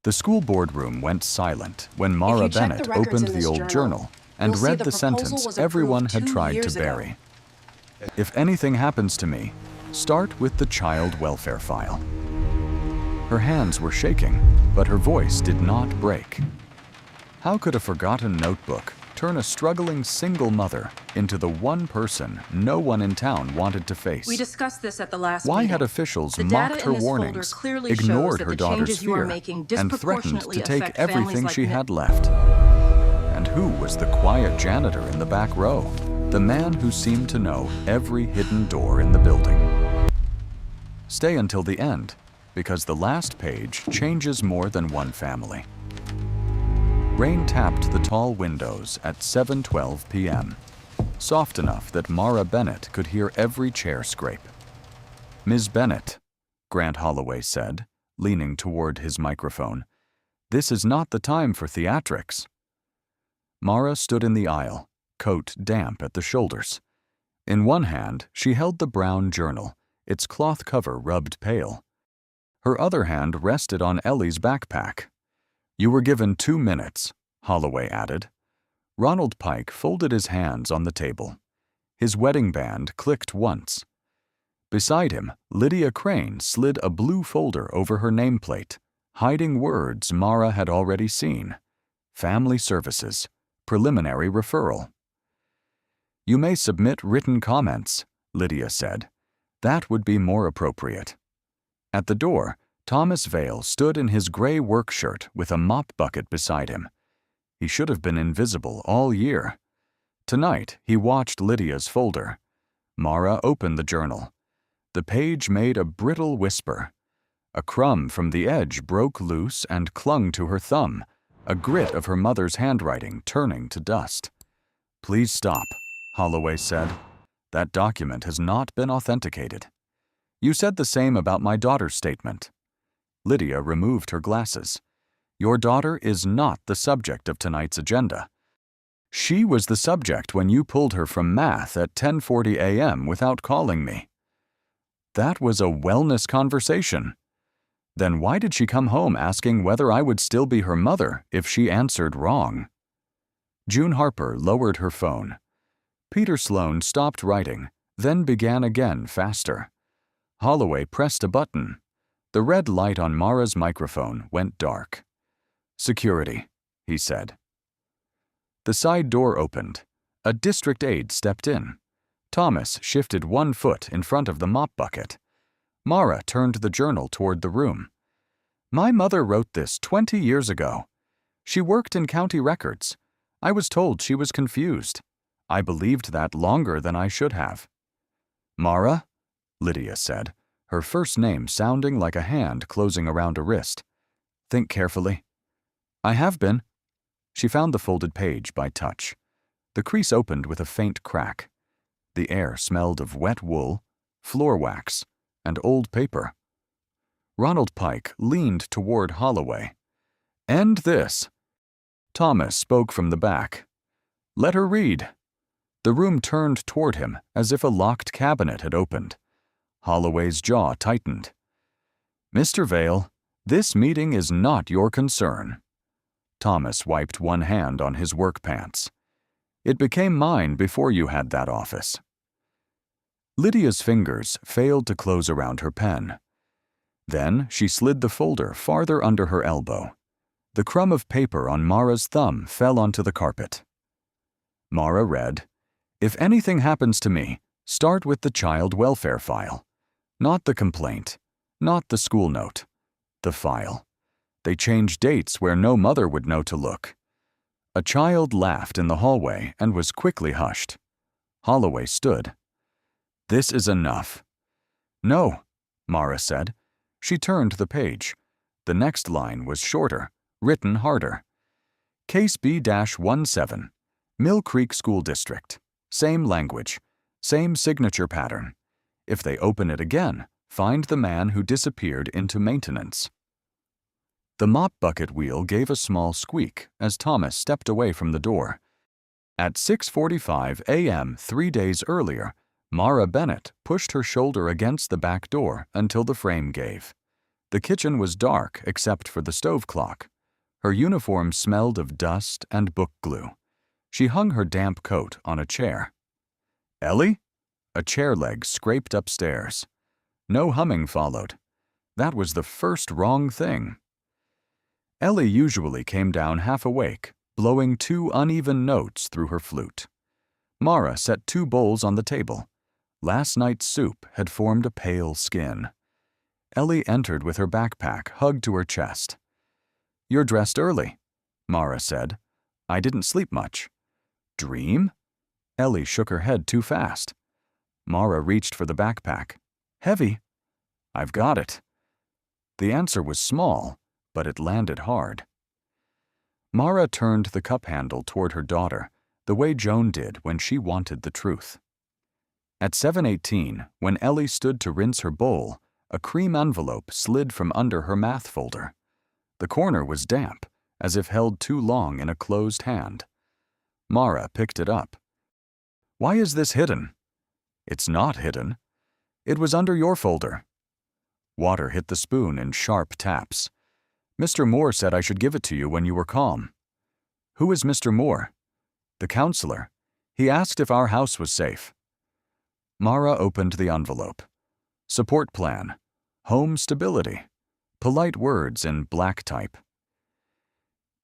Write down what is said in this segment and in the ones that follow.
The school boardroom went silent when Mara Bennett opened the old journal and read the sentence everyone had tried to bury. If anything happens to me, start with the child welfare file. Her hands were shaking, but her voice did not break. How could a forgotten notebook turn a struggling single mother into the one person no one in town wanted to face? We discussed this at the last Why meeting. had officials mocked her warnings, ignored her daughter's fear, and threatened to take everything she had left? And who was the quiet janitor in the back row? The man who seemed to know every hidden door in the building. Stay until the end, because the last page changes more than one family. Rain tapped the tall windows at 7:12 p.m., soft enough that Mara Bennett could hear every chair scrape. "Ms. Bennett," Grant Holloway said, leaning toward his microphone, "this is not the time for theatrics." Mara stood in the aisle, coat damp at the shoulders. In one hand, she held the brown journal, its cloth cover rubbed pale. Her other hand rested on Ellie's backpack. "You were given 2 minutes," Holloway added. Ronald Pike folded his hands on the table. His wedding band clicked once. Beside him, Lydia Crane slid a blue folder over her nameplate, hiding words Mara had already seen. Family Services, Preliminary Referral. "You may submit written comments," Lydia said. "That would be more appropriate." At the door, Thomas Vale stood in his gray work shirt with a mop bucket beside him. He should have been invisible all year. Tonight, he watched Lydia's folder. Mara opened the journal. The page made a brittle whisper. A crumb from the edge broke loose and clung to her thumb, a grit of her mother's handwriting turning to dust. "Please stop," Holloway said. "That document has not been authenticated." "You said the same about my daughter's statement." Lydia removed her glasses. "Your daughter is not the subject of tonight's agenda. She was the subject when you pulled her from math at 10:40 a.m. without calling me." "That was a wellness conversation." "Then why did she come home asking whether I would still be her mother if she answered wrong?" June Harper lowered her phone. Peter Sloan stopped writing, then began again faster. Holloway pressed a button. The red light on Mara's microphone went dark. "Security," he said. The side door opened. A district aide stepped in. Thomas shifted 1 foot in front of the mop bucket. Mara turned the journal toward the room. "My mother wrote this 20 years ago. She worked in county records. I was told she was confused. I believed that longer than I should have." "Mara?" Lydia said, her first name sounding like a hand closing around a wrist. "Think carefully." "I have been." She found the folded page by touch. The crease opened with a faint crack. The air smelled of wet wool, floor wax, and old paper. Ronald Pike leaned toward Holloway. "End this." Thomas spoke from the back. "Let her read." The room turned toward him as if a locked cabinet had opened. Holloway's jaw tightened. "Mr. Vale, this meeting is not your concern." Thomas wiped one hand on his work pants. "It became mine before you had that office." Lydia's fingers failed to close around her pen. Then she slid the folder farther under her elbow. The crumb of paper on Mara's thumb fell onto the carpet. Mara read, "If anything happens to me, start with the child welfare file. Not the complaint, not the school note. The file. They changed dates where no mother would know to look." A child laughed in the hallway and was quickly hushed. Holloway stood. "This is enough." "No," Mara said. She turned the page. The next line was shorter, written harder. "Case B-17, Mill Creek School District. Same language, same signature pattern. If they open it again, find the man who disappeared into maintenance." The mop bucket wheel gave a small squeak as Thomas stepped away from the door. At 6:45 a.m. 3 days earlier, Mara Bennett pushed her shoulder against the back door until the frame gave. The kitchen was dark except for the stove clock. Her uniform smelled of dust and book glue. She hung her damp coat on a chair. "Ellie?" A chair leg scraped upstairs. No humming followed. That was the first wrong thing. Ellie usually came down half awake, blowing 2 uneven notes through her flute. Mara set 2 bowls on the table. Last night's soup had formed a pale skin. Ellie entered with her backpack hugged to her chest. "You're dressed early," Mara said. "I didn't sleep much." "Dream?" Ellie shook her head too fast. Mara reached for the backpack. "Heavy." "I've got it." The answer was small, but it landed hard. Mara turned the cup handle toward her daughter, the way Joan did when she wanted the truth. At 7:18, when Ellie stood to rinse her bowl, a cream envelope slid from under her math folder. The corner was damp, as if held too long in a closed hand. Mara picked it up. "Why is this hidden?" "It's not hidden. It was under your folder." Water hit the spoon in sharp taps. "Mr. Moore said I should give it to you when you were calm." "Who is Mr. Moore?" "The counselor. He asked if our house was safe." Mara opened the envelope. Support plan. Home stability. Polite words in black type.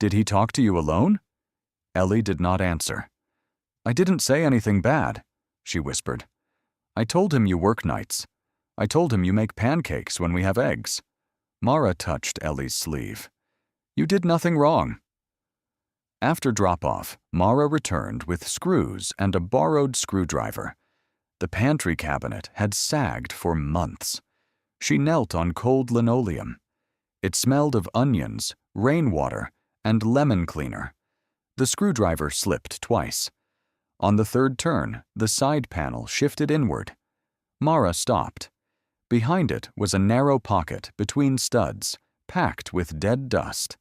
"Did he talk to you alone?" Ellie did not answer. "I didn't say anything bad," she whispered. "I told him you work nights. I told him you make pancakes when we have eggs." Mara touched Ellie's sleeve. "You did nothing wrong." After drop-off, Mara returned with screws and a borrowed screwdriver. The pantry cabinet had sagged for months. She knelt on cold linoleum. It smelled of onions, rainwater, and lemon cleaner. The screwdriver slipped twice. On the third turn, the side panel shifted inward. Mara stopped. Behind it was a narrow pocket between studs, packed with dead dust.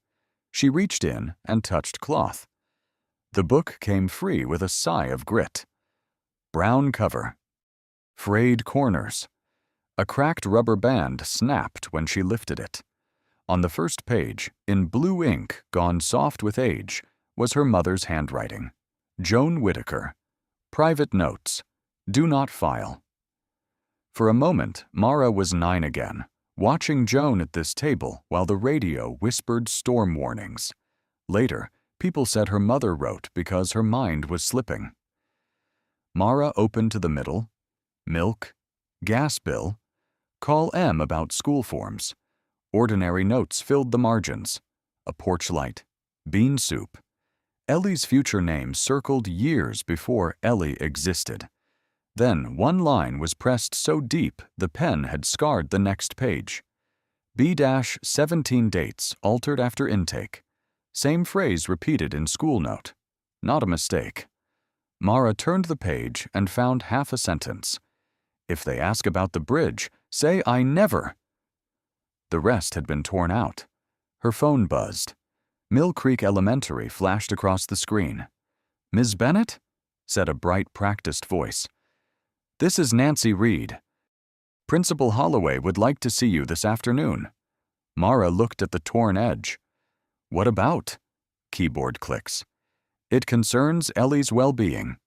She reached in and touched cloth. The book came free with a sigh of grit. Brown cover. Frayed corners. A cracked rubber band snapped when she lifted it. On the first page, in blue ink gone soft with age, was her mother's handwriting. Joan Whitaker. Private notes. Do not file. For a moment, Mara was 9 again, watching Joan at this table while the radio whispered storm warnings. Later, people said her mother wrote because her mind was slipping. Mara opened to the middle. Milk. Gas bill. Call M about school forms. Ordinary notes filled the margins. A porch light. Bean soup. Ellie's future name circled years before Ellie existed. Then one line was pressed so deep the pen had scarred the next page. B-17 dates altered after intake. Same phrase repeated in school note. Not a mistake. Mara turned the page and found half a sentence. If they ask about the bridge, say I never. The rest had been torn out. Her phone buzzed. Mill Creek Elementary flashed across the screen. "Ms. Bennett?" said a bright, practiced voice. "This is Nancy Reed. Principal Holloway would like to see you this afternoon." Mara looked at the torn edge. "What about?" Keyboard clicks. "It concerns Ellie's well-being."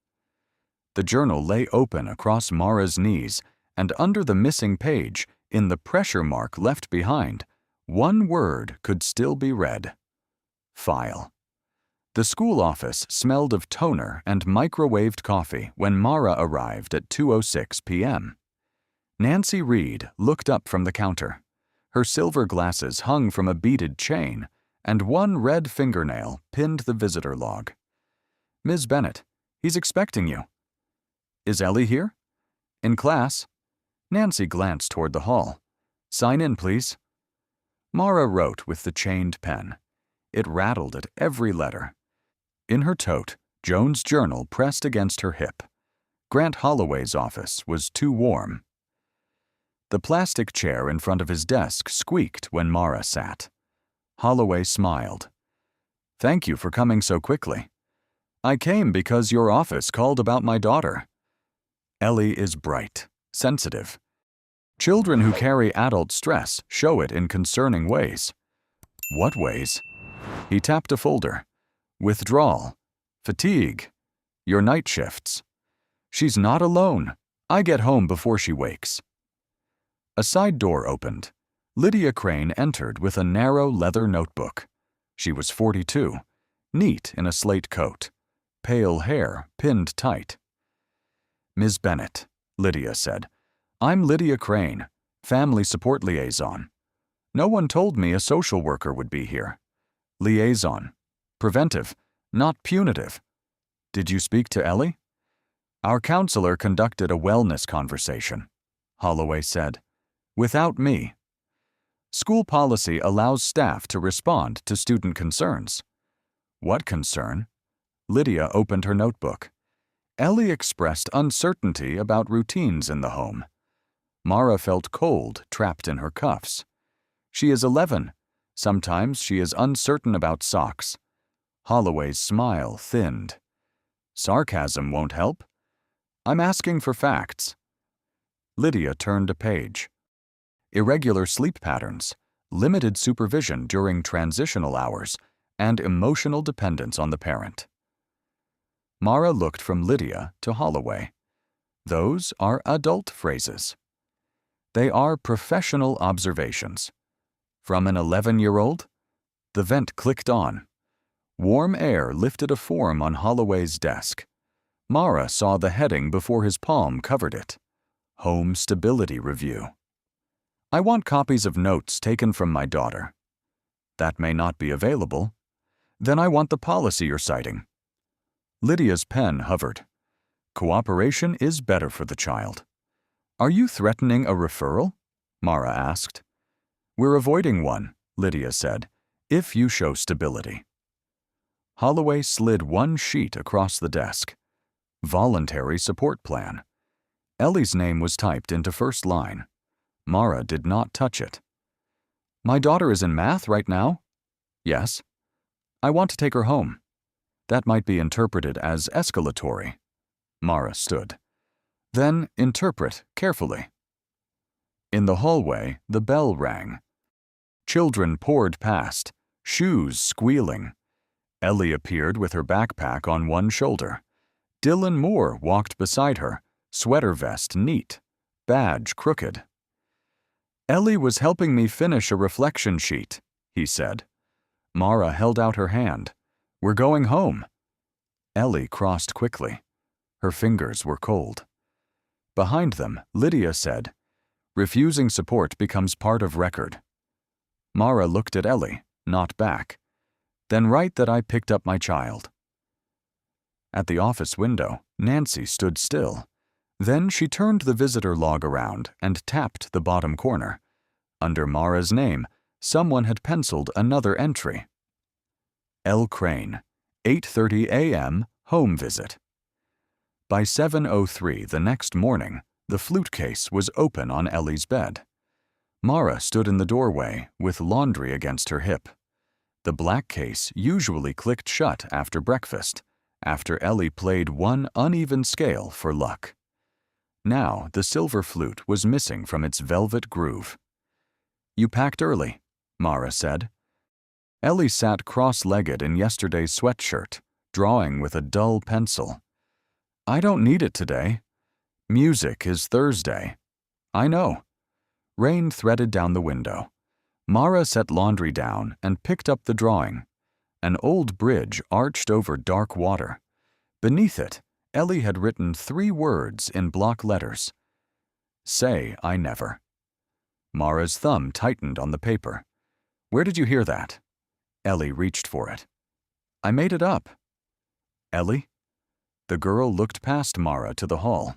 The journal lay open across Mara's knees, and under the missing page, in the pressure mark left behind, one word could still be read. File. The school office smelled of toner and microwaved coffee when Mara arrived at 2:06 p.m. Nancy Reed looked up from the counter. Her silver glasses hung from a beaded chain, and one red fingernail pinned the visitor log. "Ms. Bennett, he's expecting you." "Is Ellie here?" "In class." Nancy glanced toward the hall. "Sign in, please." Mara wrote with the chained pen. It rattled at every letter. In her tote, Joan's journal pressed against her hip. Grant Holloway's office was too warm. The plastic chair in front of his desk squeaked when Mara sat. Holloway smiled. "Thank you for coming so quickly. I came because your office called about my daughter. Ellie is bright, sensitive. Children who carry adult stress show it in concerning ways. What ways? He tapped a folder. Withdrawal. Fatigue. Your night shifts. She's not alone. I get home before she wakes. A side door opened. Lydia Crane entered with a narrow leather notebook. She was 42, neat in a slate coat, pale hair pinned tight. Ms. Bennett, Lydia said, I'm Lydia Crane, Family Support Liaison. No one told me a social worker would be here. Liaison. Preventive, not punitive. Did you speak to Ellie? Our counselor conducted a wellness conversation, Holloway said. Without me. School policy allows staff to respond to student concerns. What concern? Lydia opened her notebook. Ellie expressed uncertainty about routines in the home. Mara felt cold, trapped in her cuffs. She is 11. Sometimes she is uncertain about socks. Holloway's smile thinned. Sarcasm won't help. I'm asking for facts. Lydia turned a page. Irregular sleep patterns, limited supervision during transitional hours, and emotional dependence on the parent. Mara looked from Lydia to Holloway. Those are adult phrases. They are professional observations. From an 11-year-old? The vent clicked on. Warm air lifted a form on Holloway's desk. Mara saw the heading before his palm covered it. Home Stability Review. I want copies of notes taken from my daughter. That may not be available. Then I want the policy you're citing. Lydia's pen hovered. Cooperation is better for the child. Are you threatening a referral? Mara asked. We're avoiding one, Lydia said, if you show stability. Holloway slid one sheet across the desk. Voluntary support plan. Ellie's name was typed into first line. Mara did not touch it. My daughter is in math right now? Yes. I want to take her home. That might be interpreted as escalatory. Mara stood. Then interpret carefully. In the hallway, the bell rang. Children poured past, shoes squealing. Ellie appeared with her backpack on one shoulder. Dylan Moore walked beside her, sweater vest neat, badge crooked. Ellie was helping me finish a reflection sheet, he said. Mara held out her hand. We're going home. Ellie crossed quickly. Her fingers were cold. Behind them, Lydia said, refusing support becomes part of record. Mara looked at Ellie, not back. Then write that I picked up my child. At the office window, Nancy stood still. Then she turned the visitor log around and tapped the bottom corner. Under Mara's name, someone had penciled another entry. L. Crane, 8:30 a.m., home visit. By 7:03 the next morning, the flute case was open on Ellie's bed. Mara stood in the doorway with laundry against her hip. The black case usually clicked shut after breakfast, after Ellie played one uneven scale for luck. Now the silver flute was missing from its velvet groove. You packed early, Mara said. Ellie sat cross-legged in yesterday's sweatshirt, drawing with a dull pencil. I don't need it today. Music is Thursday. I know. Rain threaded down the window. Mara set laundry down and picked up the drawing. An old bridge arched over dark water. Beneath it, Ellie had written 3 words in block letters. Say I never. Mara's thumb tightened on the paper. Where did you hear that? Ellie reached for it. I made it up. Ellie? The girl looked past Mara to the hall.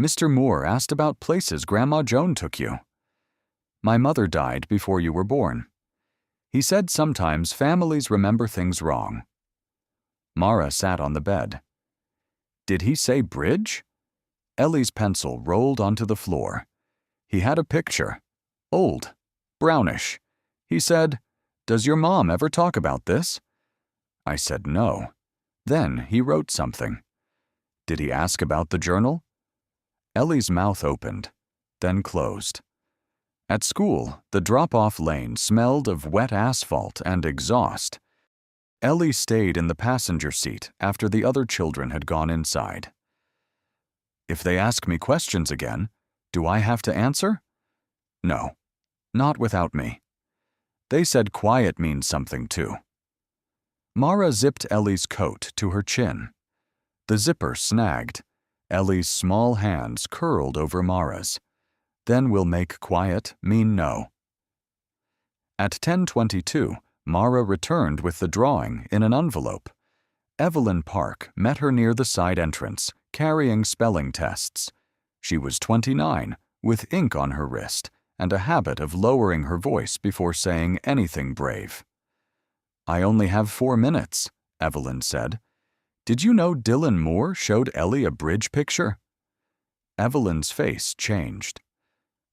Mr. Moore asked about places Grandma Joan took you. My mother died before you were born. He said sometimes families remember things wrong. Mara sat on the bed. Did he say bridge? Ellie's pencil rolled onto the floor. He had a picture. Old. Brownish. He said, Does your mom ever talk about this? I said no. Then he wrote something. Did he ask about the journal? Ellie's mouth opened. then closed. At school, the drop-off lane smelled of wet asphalt and exhaust. Ellie stayed in the passenger seat after the other children had gone inside. If they ask me questions again, do I have to answer? No, not without me. They said quiet means something too. Mara zipped Ellie's coat to her chin. The zipper snagged. Ellie's small hands curled over Mara's. Then we'll make quiet mean no. At 10:22, Mara returned with the drawing in an envelope. Evelyn Park met her near the side entrance, carrying spelling tests. She was 29, with ink on her wrist, and a habit of lowering her voice before saying anything brave. "I only have 4 minutes," Evelyn said. "Did you know Dylan Moore showed Ellie a bridge picture?" Evelyn's face changed.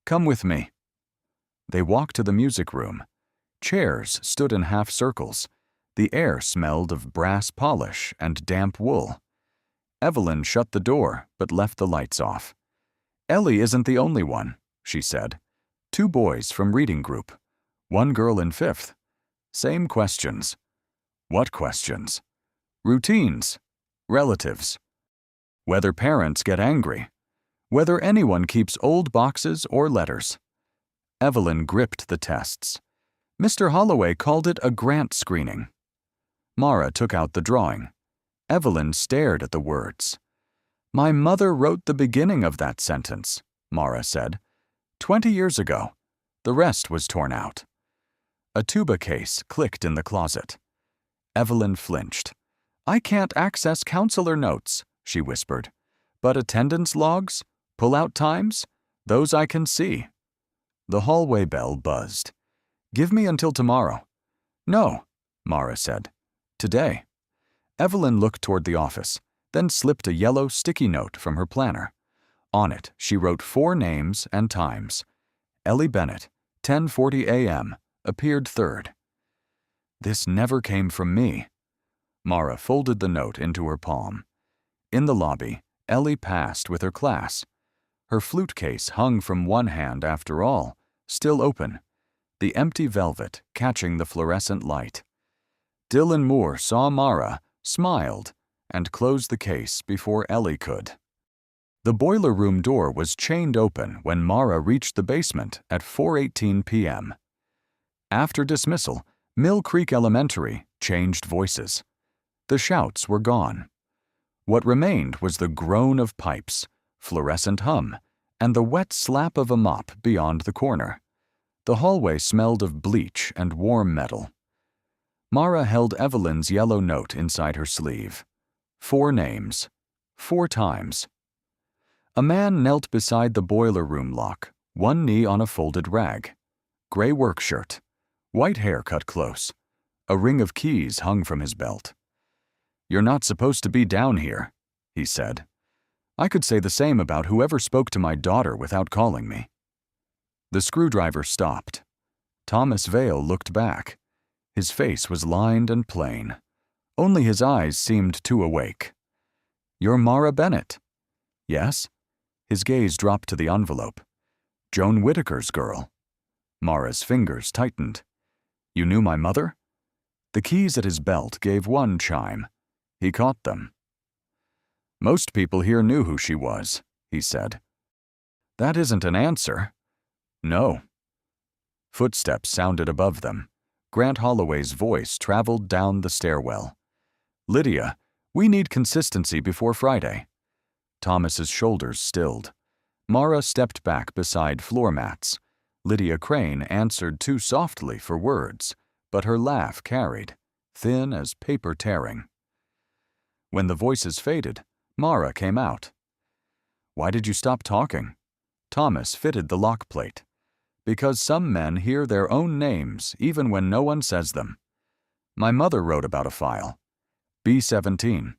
"Come with me." They walked to the music room. Chairs stood in half circles. The air smelled of brass polish and damp wool. Evelyn shut the door but left the lights off. "Ellie isn't the only one," she said. 2 boys from reading group. 1 girl in 5th. Same questions. What questions? Routines. Relatives. Whether parents get angry. Whether anyone keeps old boxes or letters. Evelyn gripped the tests. Mr. Holloway called it a grant screening. Mara took out the drawing. Evelyn stared at the words. "My mother wrote the beginning of that sentence," Mara said. 20 years ago. The rest was torn out." A tuba case clicked in the closet. Evelyn flinched. "I can't access counselor notes," she whispered. "But attendance logs? Pull-out times? Those I can see." The hallway bell buzzed. "Give me until tomorrow." "No," Mara said. "Today." Evelyn looked toward the office, then slipped a yellow sticky note from her planner. On it, she wrote 4 names and times. Ellie Bennett, 10:40 a.m., appeared 3rd. This never came from me. Mara folded the note into her palm. In the lobby, Ellie passed with her class. Her flute case hung from one hand after all, still open, the empty velvet catching the fluorescent light. Dylan Moore saw Mara, smiled, and closed the case before Ellie could. The boiler room door was chained open when Mara reached the basement at 4:18 p.m. After dismissal, Mill Creek Elementary changed voices. The shouts were gone. What remained was the groan of pipes, fluorescent hum, and the wet slap of a mop beyond the corner. The hallway smelled of bleach and warm metal. Mara held Evelyn's yellow note inside her sleeve. 4 names. 4 times. A man knelt beside the boiler room lock, one knee on a folded rag. Gray work shirt. White hair cut close. A ring of keys hung from his belt. "You're not supposed to be down here," he said. I could say the same about whoever spoke to my daughter without calling me. The screwdriver stopped. Thomas Vale looked back. His face was lined and plain. Only his eyes seemed too awake. "You're Mara Bennett." "Yes." His gaze dropped to the envelope. "Joan Whitaker's girl." Mara's fingers tightened. "You knew my mother?" The keys at his belt gave one chime. He caught them. "Most people here knew who she was," he said. "That isn't an answer." "No." Footsteps sounded above them. Grant Holloway's voice traveled down the stairwell. "Lydia, we need consistency before Friday." Thomas's shoulders stilled. Mara stepped back beside floor mats. Lydia Crane answered too softly for words, but her laugh carried, thin as paper tearing. When the voices faded, Mara came out. "Why did you stop talking?" Thomas fitted the lock plate. "Because some men hear their own names even when no one says them. My mother wrote about a file. B-17.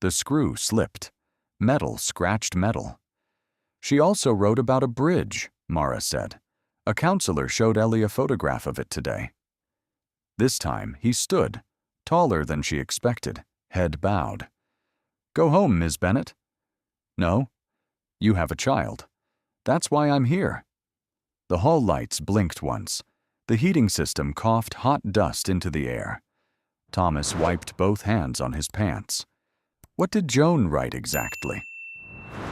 The screw slipped. Metal scratched metal. "She also wrote about a bridge," Mara said. "A counselor showed Ellie a photograph of it today." This time he stood, taller than she expected, head bowed. "Go home, Ms. Bennett." "No." "You have a child." That's why I'm here." The hall lights blinked once. The heating system coughed hot dust into the air. Thomas wiped both hands on his pants. What did Joan write exactly?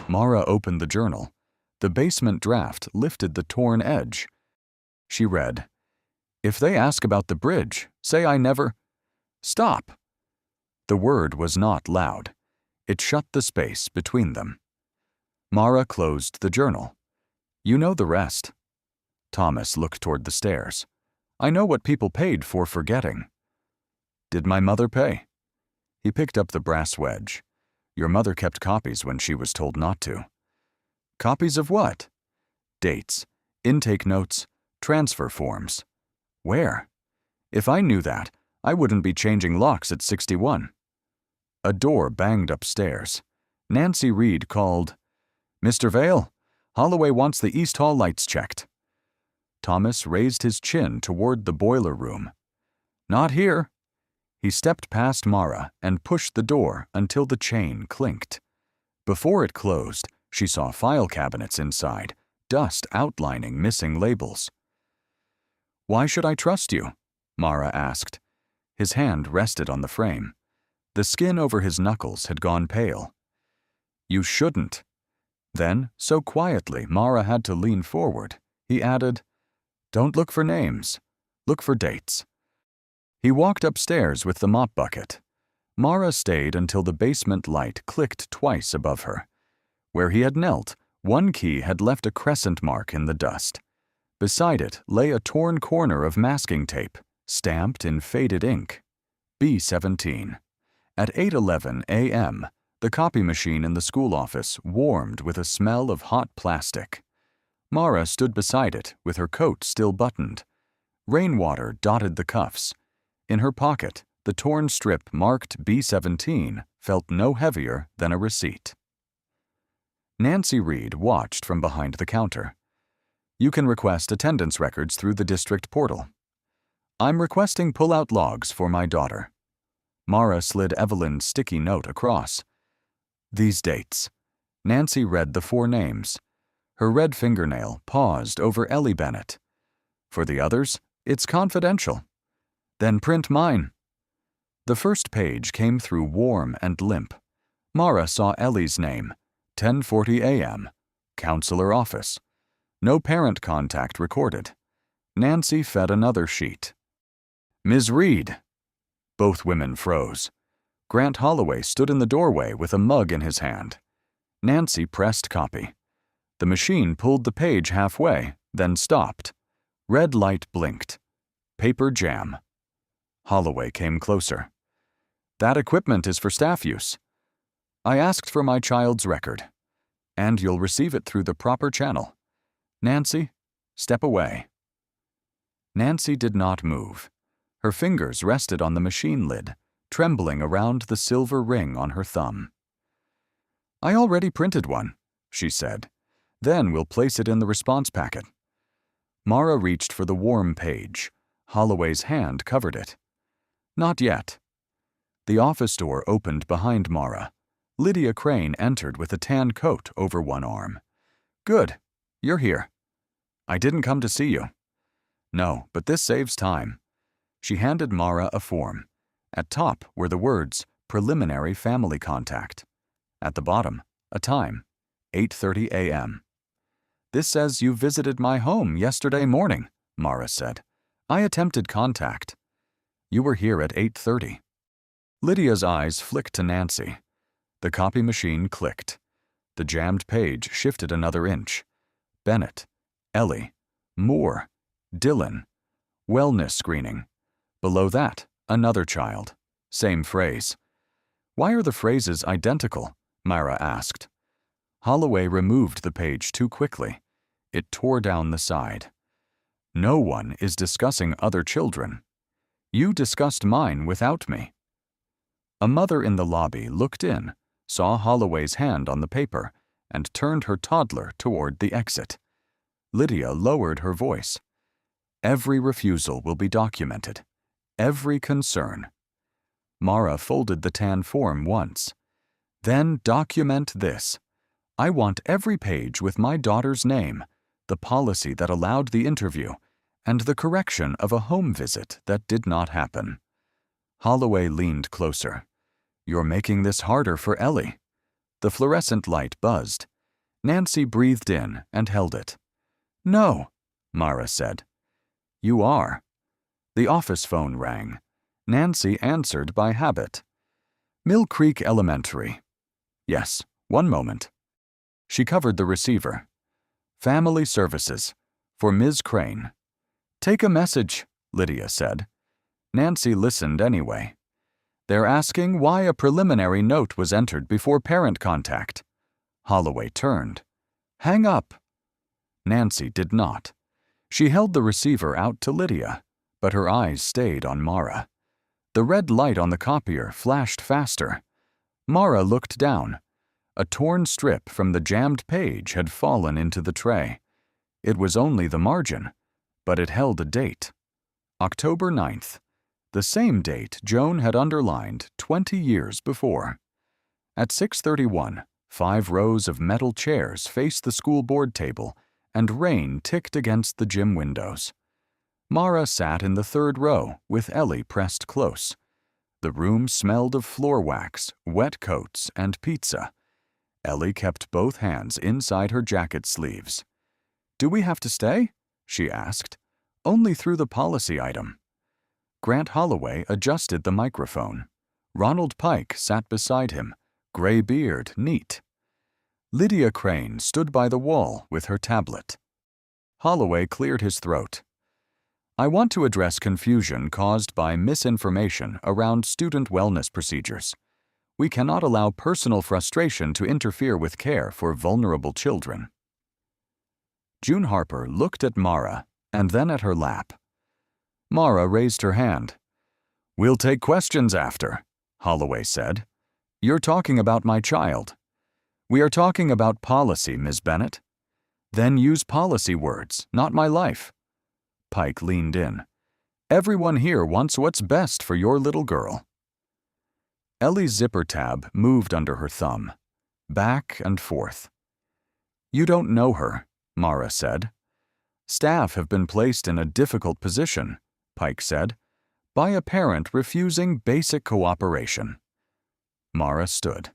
Mara opened the journal. The basement draft lifted the torn edge. She read, "If they ask about the bridge, say I never—" "Stop!" The word was not loud. It shut the space between them. Mara closed the journal. "You know the rest." Thomas looked toward the stairs. "I know what people paid for forgetting." "Did my mother pay?" He picked up the brass wedge. "Your mother kept copies when she was told not to." "Copies of what?" "Dates, intake notes, transfer forms." "Where?" "If I knew that, I wouldn't be changing locks at 61. A door banged upstairs. Nancy Reed called, "Mr. Vale, Holloway wants the East Hall lights checked." Thomas raised his chin toward the boiler room. "Not here." He stepped past Mara and pushed the door until the chain clinked. Before it closed, she saw file cabinets inside, dust outlining missing labels. "Why should I trust you?" Mara asked. His hand rested on the frame. The skin over his knuckles had gone pale. "You shouldn't." Then, so quietly Mara had to lean forward, he added, "Don't look for names. Look for dates." He walked upstairs with the mop bucket. Mara stayed until the basement light clicked twice above her. Where he had knelt, one key had left a crescent mark in the dust. Beside it lay a torn corner of masking tape, stamped in faded ink. B-17. At 8:11 a.m., the copy machine in the school office warmed with a smell of hot plastic. Mara stood beside it with her coat still buttoned. Rainwater dotted the cuffs. In her pocket, the torn strip marked B-17 felt no heavier than a receipt. Nancy Reed watched from behind the counter. "You can request attendance records through the district portal." "I'm requesting pull-out logs for my daughter." Mara slid Evelyn's sticky note across. "These dates." Nancy read the 4 names. Her red fingernail paused over Ellie Bennett. "For the others, it's confidential." "Then print mine." The first page came through warm and limp. Mara saw Ellie's name, 10:40 a.m., Counselor Office. No parent contact recorded. Nancy fed another sheet. "Ms. Reed." Both women froze. Grant Holloway stood in the doorway with a mug in his hand. Nancy pressed copy. The machine pulled the page halfway, then stopped. Red light blinked. Paper jam. Holloway came closer. "That equipment is for staff use." "I asked for my child's record. And you'll receive it through the proper channel. Nancy, step away." Nancy did not move. Her fingers rested on the machine lid, trembling around the silver ring on her thumb. "I already printed one," she said. "Then we'll place it in the response packet." Mara reached for the warm page. Holloway's hand covered it. "Not yet." The office door opened behind Mara. Lydia Crane entered with a tan coat over one arm. "Good. You're here." "I didn't come to see you." "No, but this saves time." She handed Mara a form. At top were the words, "Preliminary Family Contact." At the bottom, a time, 8:30 a.m. "This says you visited my home yesterday morning," Mara said. "I attempted contact." "You were here at 8:30. Lydia's eyes flicked to Nancy. The copy machine clicked. The jammed page shifted another inch. Bennett, Ellie, Moore, Dylan, wellness screening. Below that, another child. Same phrase. "Why are the phrases identical?" Mara asked. Holloway removed the page too quickly. It tore down the side. "No one is discussing other children. You discussed mine without me." A mother in the lobby looked in, saw Holloway's hand on the paper, and turned her toddler toward the exit. Lydia lowered her voice. "Every refusal will be documented. Every concern." Mara folded the tan form once. "Then document this. I want every page with my daughter's name, the policy that allowed the interview, and the correction of a home visit that did not happen. Holloway leaned closer. You're making this harder for Ellie. The fluorescent light buzzed. Nancy breathed in and held it. No, Mara said. You are. The office phone rang. Nancy answered by habit. Mill Creek Elementary. Yes, one moment. She covered the receiver. Family Services. For Ms. Crane. Take a message, Lydia said. Nancy listened anyway. They're asking why a preliminary note was entered before parent contact. Holloway turned. Hang up. Nancy did not. She held the receiver out to Lydia, but her eyes stayed on Mara. The red light on the copier flashed faster. Mara looked down. A torn strip from the jammed page had fallen into the tray. It was only the margin, but it held a date. October 9th, the same date Joan had underlined 20 years before. At 6:31, 5 rows of metal chairs faced the school board table, and rain ticked against the gym windows. Mara sat in the 3rd row with Ellie pressed close. The room smelled of floor wax, wet coats, and pizza. Ellie kept both hands inside her jacket sleeves. Do we have to stay? She asked. Only through the policy item. Grant Holloway adjusted the microphone. Ronald Pike sat beside him, gray beard neat. Lydia Crane stood by the wall with her tablet. Holloway cleared his throat. I want to address confusion caused by misinformation around student wellness procedures. We cannot allow personal frustration to interfere with care for vulnerable children. June Harper looked at Mara and then at her lap. Mara raised her hand. We'll take questions after, Holloway said. You're talking about my child. We are talking about policy, Ms. Bennett. Then use policy words, not my life. Pike leaned in. Everyone here wants what's best for your little girl. Ellie's zipper tab moved under her thumb, back and forth. You don't know her, Mara said. Staff have been placed in a difficult position, Pike said, by a parent refusing basic cooperation. Mara stood.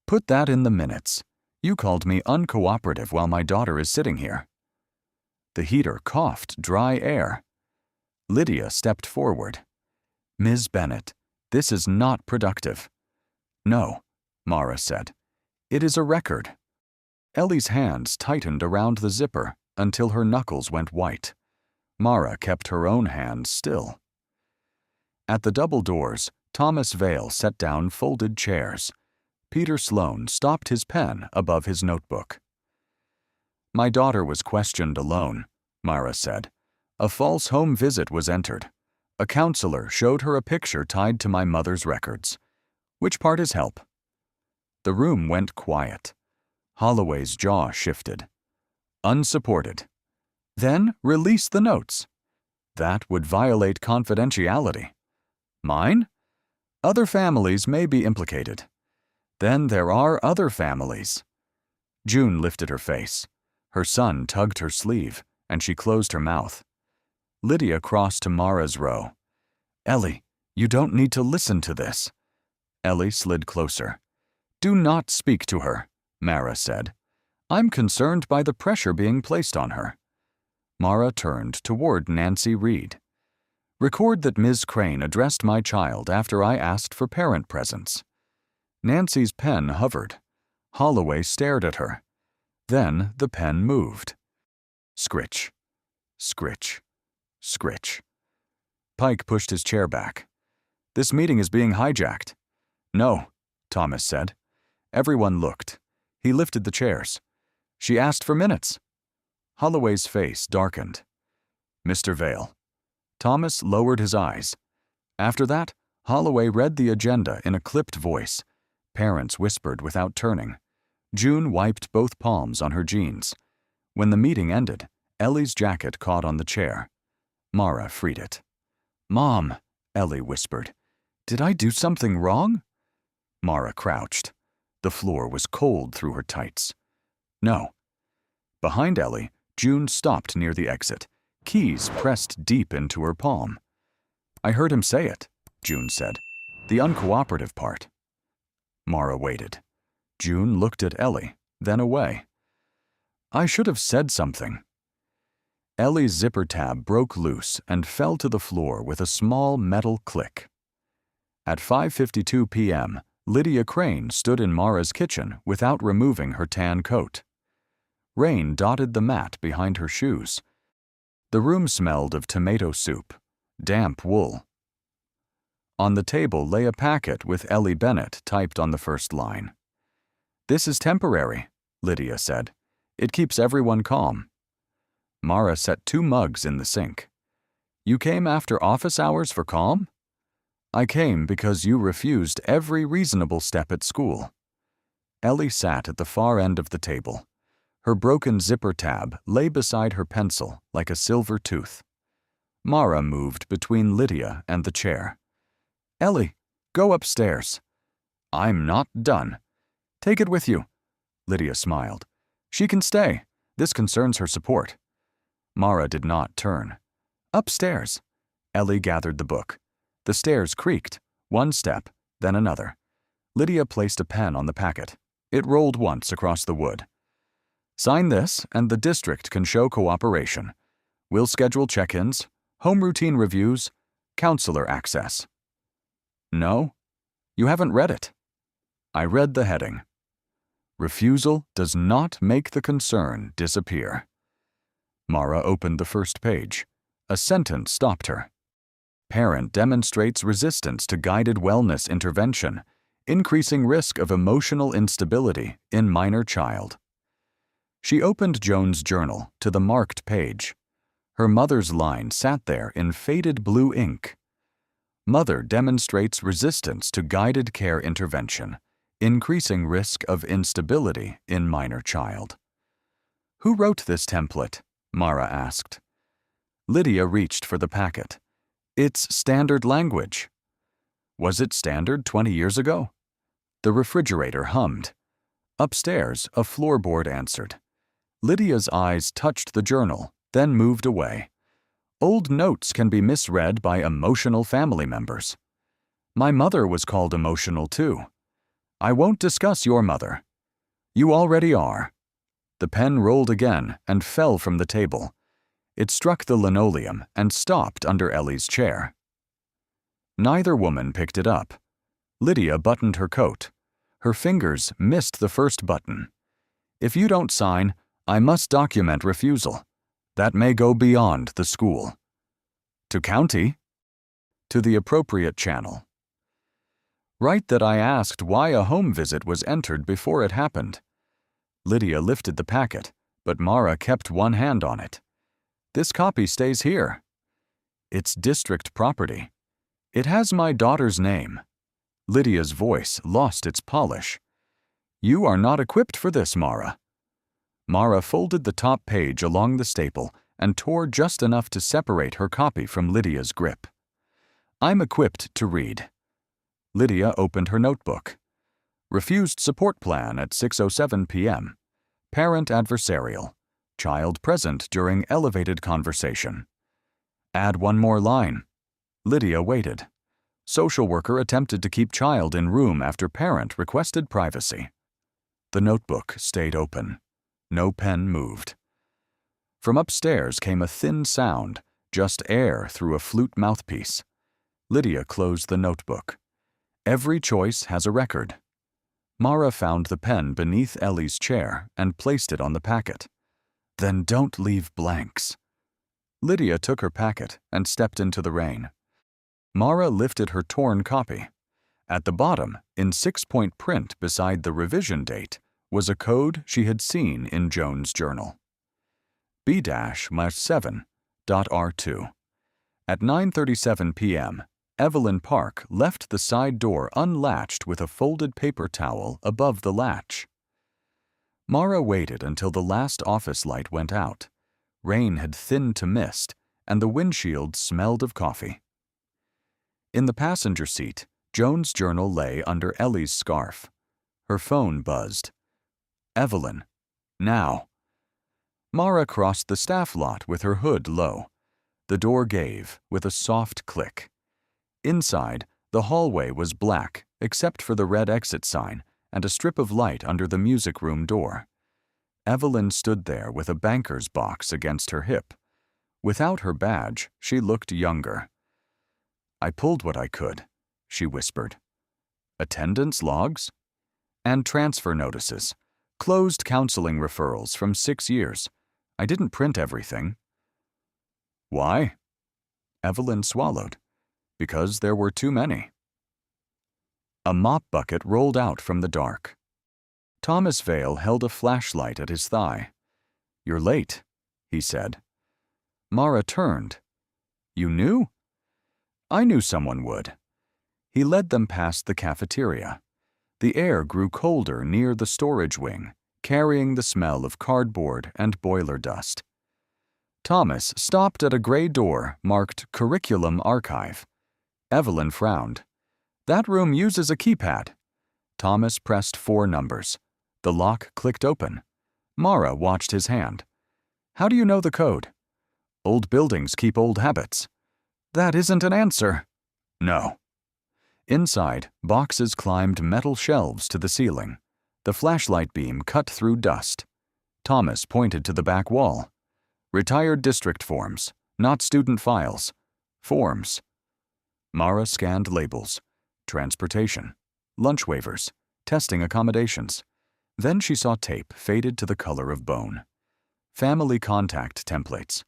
Put that in the minutes. You called me uncooperative while my daughter is sitting here. The heater coughed dry air. Lydia stepped forward. Ms. Bennett, this is not productive. No, Mara said. It is a record. Ellie's hands tightened around the zipper until her knuckles went white. Mara kept her own hands still. At the double doors, Thomas Vale set down folded chairs. Peter Sloane stopped his pen above his notebook. My daughter was questioned alone, Mara said. A false home visit was entered. A counselor showed her a picture tied to my mother's records. Which part is help? The room went quiet. Holloway's jaw shifted. Unsupported. Then release the notes. That would violate confidentiality. Mine? Other families may be implicated. Then there are other families. June lifted her face. Her son tugged her sleeve, and she closed her mouth. Lydia crossed to Mara's row. Ellie, you don't need to listen to this. Ellie slid closer. Do not speak to her, Mara said. I'm concerned by the pressure being placed on her. Mara turned toward Nancy Reed. Record that Ms. Crane addressed my child after I asked for parent presence. Nancy's pen hovered. Holloway stared at her. Then the pen moved. Scritch, scritch, scritch. Pike pushed his chair back. This meeting is being hijacked. No, Thomas said. Everyone looked. He lifted the chairs. She asked for minutes. Holloway's face darkened. Mr. Vale. Thomas lowered his eyes. After that, Holloway read the agenda in a clipped voice. Parents whispered without turning. June wiped both palms on her jeans. When the meeting ended, Ellie's jacket caught on the chair. Mara freed it. Mom, Ellie whispered. Did I do something wrong? Mara crouched. The floor was cold through her tights. No. Behind Ellie, June stopped near the exit, keys pressed deep into her palm. I heard him say it, June said. The uncooperative part. Mara waited. June looked at Ellie, then away. I should have said something. Ellie's zipper tab broke loose and fell to the floor with a small metal click. At 5:52 p.m., Lydia Crane stood in Mara's kitchen without removing her tan coat. Rain dotted the mat behind her shoes. The room smelled of tomato soup, damp wool. On the table lay a packet with Ellie Bennett typed on the first line. This is temporary, Lydia said. It keeps everyone calm. Mara set 2 mugs in the sink. You came after office hours for calm? I came because you refused every reasonable step at school. Ellie sat at the far end of the table. Her broken zipper tab lay beside her pencil like a silver tooth. Mara moved between Lydia and the chair. Ellie, go upstairs. I'm not done. Take it with you. Lydia smiled. She can stay. This concerns her support. Mara did not turn. Upstairs. Ellie gathered the book. The stairs creaked, one step, then another. Lydia placed a pen on the packet. It rolled once across the wood. Sign this, and the district can show cooperation. We'll schedule check-ins, home routine reviews, counselor access. No? You haven't read it. I read the heading. Refusal does not make the concern disappear. Mara opened the first page. A sentence stopped her. Parent demonstrates resistance to guided wellness intervention, increasing risk of emotional instability in minor child. She opened Joan's journal to the marked page. Her mother's line sat there in faded blue ink. Mother demonstrates resistance to guided care intervention, increasing risk of instability in minor child. Who wrote this template? Mara asked. Lydia reached for the packet. It's standard language. Was it standard 20 years ago? The refrigerator hummed. Upstairs, a floorboard answered. Lydia's eyes touched the journal, then moved away. Old notes can be misread by emotional family members. My mother was called emotional too. I won't discuss your mother. You already are. The pen rolled again and fell from the table. It struck the linoleum and stopped under Ellie's chair. Neither woman picked it up. Lydia buttoned her coat. Her fingers missed the first button. If you don't sign, I must document refusal. That may go beyond the school. To county? To the appropriate channel. Write that I asked why a home visit was entered before it happened. Lydia lifted the packet, but Mara kept one hand on it. This copy stays here. It's district property. It has my daughter's name. Lydia's voice lost its polish. You are not equipped for this, Mara. Mara folded the top page along the staple and tore just enough to separate her copy from Lydia's grip. I'm equipped to read. Lydia opened her notebook. Refused support plan at 6:07 p.m. Parent adversarial. Child present during elevated conversation. Add one more line. Lydia waited. Social worker attempted to keep child in room after parent requested privacy. The notebook stayed open. No pen moved. From upstairs came a thin sound, just air through a flute mouthpiece. Lydia closed the notebook. Every choice has a record. Mara found the pen beneath Ellie's chair and placed it on the packet. Then don't leave blanks. Lydia took her packet and stepped into the rain. Mara lifted her torn copy. At the bottom, in 6-point print beside the revision date, was a code she had seen in Joan's journal. B-7.R2. At 9:37 p.m., Evelyn Park left the side door unlatched with a folded paper towel above the latch. Mara waited until the last office light went out. Rain had thinned to mist, and the windshield smelled of coffee. In the passenger seat, Joan's journal lay under Ellie's scarf. Her phone buzzed. Evelyn. Now. Mara crossed the staff lot with her hood low. The door gave with a soft click. Inside, the hallway was black except for the red exit sign and a strip of light under the music room door. Evelyn stood there with a banker's box against her hip. Without her badge, she looked younger. "I pulled what I could," she whispered. "Attendance logs? And transfer notices. Closed counseling referrals from 6 years. I didn't print everything." "Why?" Evelyn swallowed. "Because there were too many." A mop bucket rolled out from the dark. Thomas Vale held a flashlight at his thigh. "You're late," he said. Mara turned. "You knew?" "I knew someone would." He led them past the cafeteria. The air grew colder near the storage wing, carrying the smell of cardboard and boiler dust. Thomas stopped at a gray door marked Curriculum Archive. Evelyn frowned. "That room uses a keypad." Thomas pressed 4 numbers. The lock clicked open. Mara watched his hand. "How do you know the code?" "Old buildings keep old habits." "That isn't an answer." "No." Inside, boxes climbed metal shelves to the ceiling. The flashlight beam cut through dust. Thomas pointed to the back wall. "Retired district forms, not student files. Forms." Mara scanned labels. Transportation, lunch waivers, testing accommodations. Then she saw tape faded to the color of bone. Family contact templates.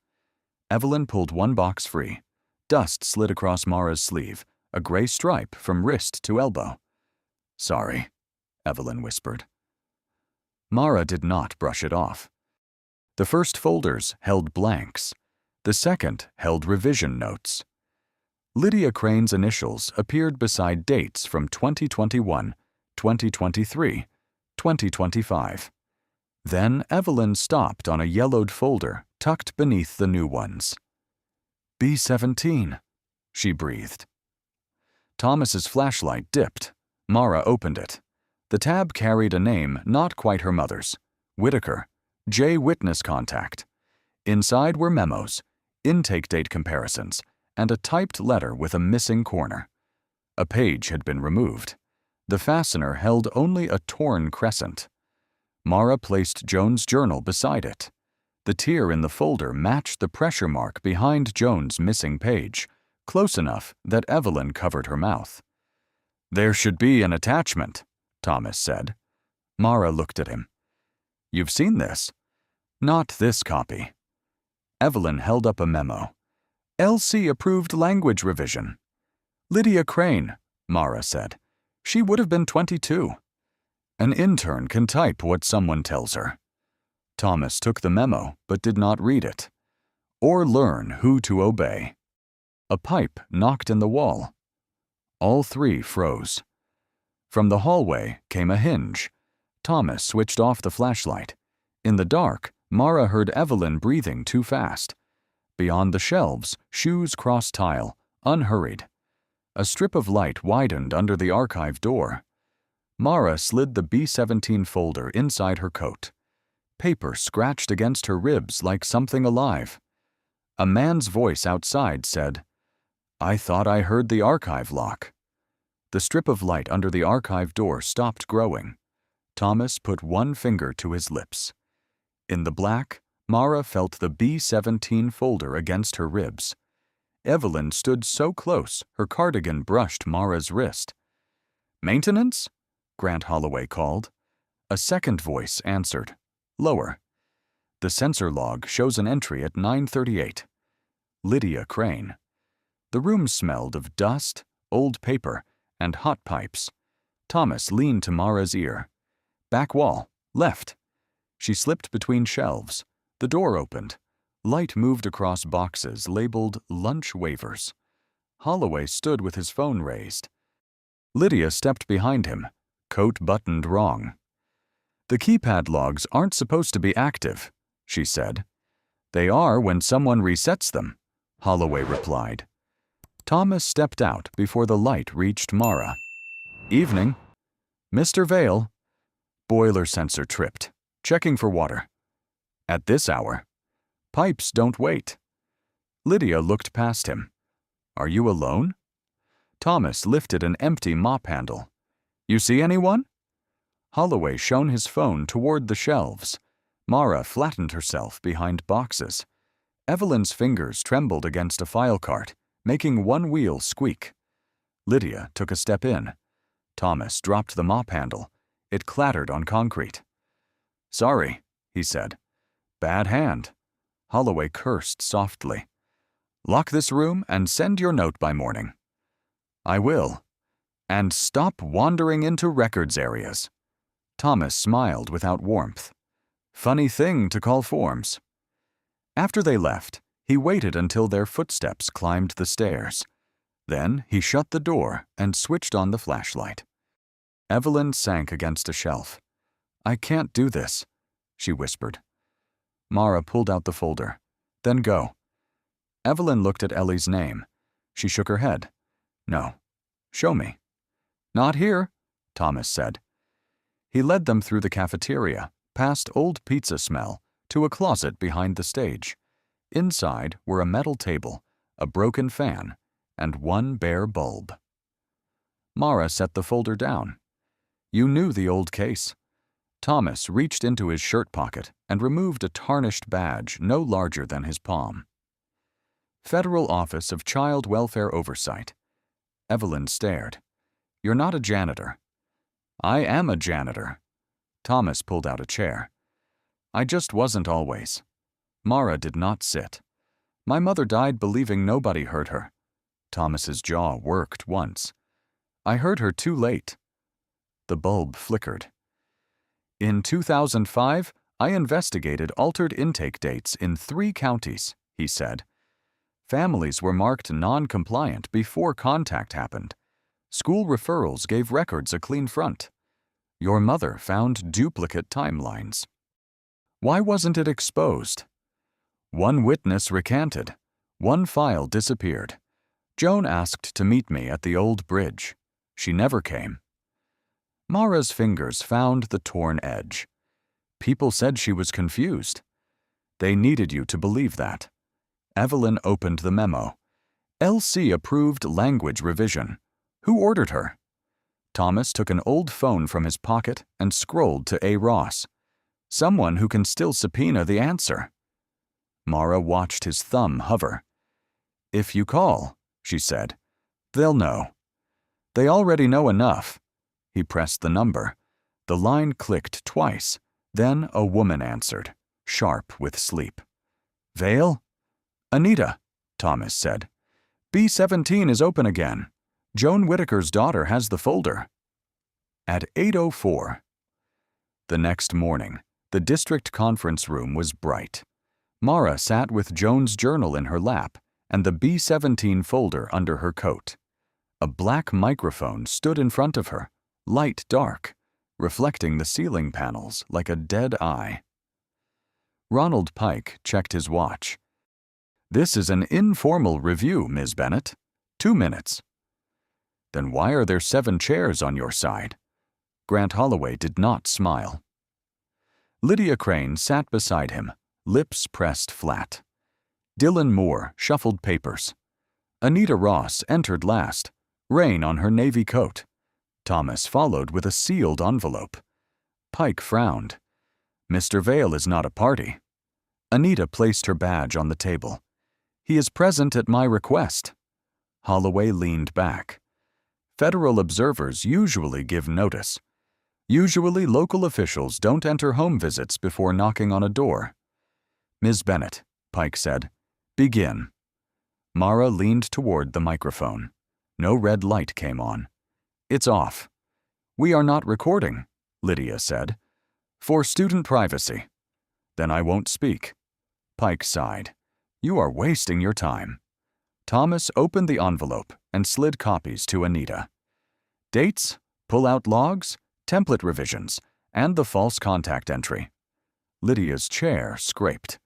Evelyn pulled one box free. Dust slid across Mara's sleeve, a gray stripe from wrist to elbow. "Sorry," Evelyn whispered. Mara did not brush it off. The first folders held blanks. The second held revision notes. Lydia Crane's initials appeared beside dates from 2021, 2023, 2025. Then Evelyn stopped on a yellowed folder tucked beneath the new ones. "B17, she breathed. Thomas's flashlight dipped. Mara opened it. The tab carried a name not quite her mother's. Whitaker, J. Witness Contact. Inside were memos, intake date comparisons, and a typed letter with a missing corner. A page had been removed. The fastener held only a torn crescent. Mara placed Joan's journal beside it. The tear in the folder matched the pressure mark behind Joan's missing page, close enough that Evelyn covered her mouth. "There should be an attachment," Thomas said. Mara looked at him. "You've seen this?" "Not this copy." Evelyn held up a memo. "LC approved language revision." "Lydia Crane," Mara said. "She would have been 22. An intern can type what someone tells her." Thomas took the memo but did not read it. "Or learn who to obey." A pipe knocked in the wall. All 3 froze. From the hallway came a hinge. Thomas switched off the flashlight. In the dark, Mara heard Evelyn breathing too fast. Beyond the shelves, shoes crossed tile, unhurried. A strip of light widened under the archive door. Mara slid the B17 folder inside her coat. Paper scratched against her ribs like something alive. A man's voice outside said, "I thought I heard the archive lock." The strip of light under the archive door stopped growing. Thomas put one finger to his lips. In the black, Mara felt the B17 folder against her ribs. Evelyn stood so close her cardigan brushed Mara's wrist. "Maintenance?" Grant Holloway called. A second voice answered, lower. The sensor log shows an entry at 9:38. Lydia Crane. The room smelled of dust, old paper, and hot pipes. Thomas leaned to Mara's ear. "Back wall, left." She slipped between shelves. The door opened. Light moved across boxes labeled lunch waivers. Holloway stood with his phone raised. Lydia stepped behind him, coat buttoned wrong. "The keypad logs aren't supposed to be active," she said. "They are when someone resets them," Holloway replied. Thomas stepped out before the light reached Mara. "Evening." "Mr. Vale." Boiler sensor tripped. Checking for water. At this hour? Pipes don't wait. Lydia looked past him. Are you alone? Thomas lifted an empty mop handle. You see anyone? Holloway shone his phone toward the shelves. Mara flattened herself behind boxes. Evelyn's fingers trembled against a file cart, making one wheel squeak. Lydia took a step in. Thomas dropped the mop handle. It clattered on concrete. Sorry, he said. Bad hand. Holloway cursed softly. Lock this room and send your note by morning. I will. And stop wandering into records areas. Thomas smiled without warmth. Funny thing to call forms. After they left, he waited until their footsteps climbed the stairs. Then he shut the door and switched on the flashlight. Evelyn sank against a shelf. I can't do this, she whispered. Mara pulled out the folder. Then go. Evelyn looked at Ellie's name. She shook her head. No. Show me. Not here, Thomas said. He led them through the cafeteria, past old pizza smell, to a closet behind the stage. Inside were a metal table, a broken fan, and one bare bulb. Mara set the folder down. You knew the old case. Thomas reached into his shirt pocket and removed a tarnished badge no larger than his palm. Federal Office of Child Welfare Oversight. Evelyn stared. You're not a janitor. I am a janitor. Thomas pulled out a chair. I just wasn't always. Mara did not sit. My mother died believing nobody heard her. Thomas's jaw worked once. I heard her too late. The bulb flickered. In 2005, I investigated altered intake dates in 3 counties, he said. Families were marked non-compliant before contact happened. School referrals gave records a clean front. Your mother found duplicate timelines. Why wasn't it exposed? One witness recanted. One file disappeared. Joan asked to meet me at the old bridge. She never came. Mara's fingers found the torn edge. People said she was confused. They needed you to believe that. Evelyn opened the memo. LC approved language revision. Who ordered her? Thomas took an old phone from his pocket and scrolled to A. Ross. Someone who can still subpoena the answer. Mara watched his thumb hover. If you call, she said, they'll know. They already know enough. He pressed the number. The line clicked twice. Then a woman answered, sharp with sleep. Vale? Anita, Thomas said. B-17 is open again. Joan Whitaker's daughter has the folder. At 8:04. The next morning, the district conference room was bright. Mara sat with Joan's journal in her lap and the B-17 folder under her coat. A black microphone stood in front of her, light dark, reflecting the ceiling panels like a dead eye. Ronald Pike checked his watch. This is an informal review, Ms. Bennett. 2 minutes. Then why are there 7 chairs on your side? Grant Holloway did not smile. Lydia Crane sat beside him, lips pressed flat. Dylan Moore shuffled papers. Anita Ross entered last, rain on her navy coat. Thomas followed with a sealed envelope. Pike frowned. Mr. Vale is not a party. Anita placed her badge on the table. He is present at my request. Holloway leaned back. Federal observers usually give notice. Usually local officials don't enter home visits before knocking on a door. Ms. Bennett, Pike said, begin. Mara leaned toward the microphone. No red light came on. It's off. We are not recording, Lydia said. For student privacy. Then I won't speak. Pike sighed. You are wasting your time. Thomas opened the envelope and slid copies to Anita. Dates, pull-out logs, template revisions, and the false contact entry. Lydia's chair scraped.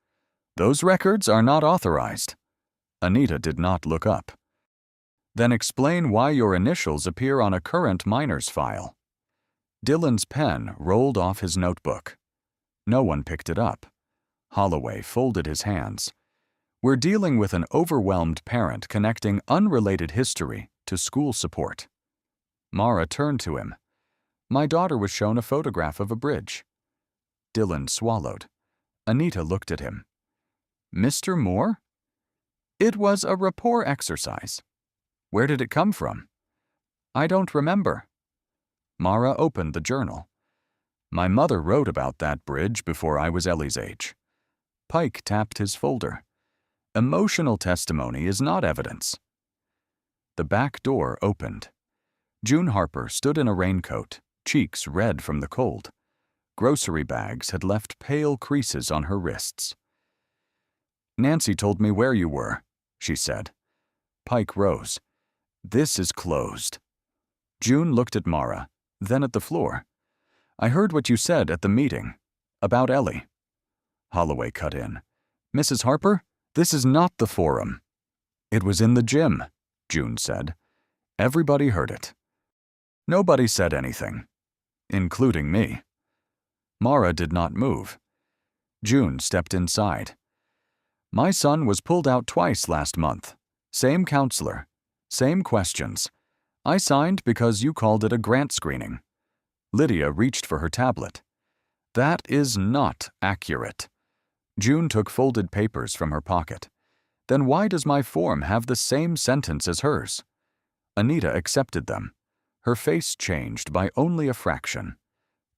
Those records are not authorized. Anita did not look up. Then explain why your initials appear on a current minors file. Dylan's pen rolled off his notebook. No one picked it up. Holloway folded his hands. We're dealing with an overwhelmed parent connecting unrelated history to school support. Mara turned to him. My daughter was shown a photograph of a bridge. Dylan swallowed. Anita looked at him. Mr. Moore? It was a rapport exercise. Where did it come from? I don't remember. Mara opened the journal. My mother wrote about that bridge before I was Ellie's age. Pike tapped his folder. Emotional testimony is not evidence. The back door opened. June Harper stood in a raincoat, cheeks red from the cold. Grocery bags had left pale creases on her wrists. Nancy told me where you were, she said. Pike rose. This is closed. June looked at Mara, then at the floor. I heard what you said at the meeting. About Ellie. Holloway cut in. Mrs. Harper, this is not the forum. It was in the gym, June said. Everybody heard it. Nobody said anything, including me. Mara did not move. June stepped inside. My son was pulled out twice last month. Same counselor. Same questions. I signed because you called it a grant screening. Lydia reached for her tablet. That is not accurate. June took folded papers from her pocket. Then why does my form have the same sentence as hers? Anita accepted them. Her face changed by only a fraction.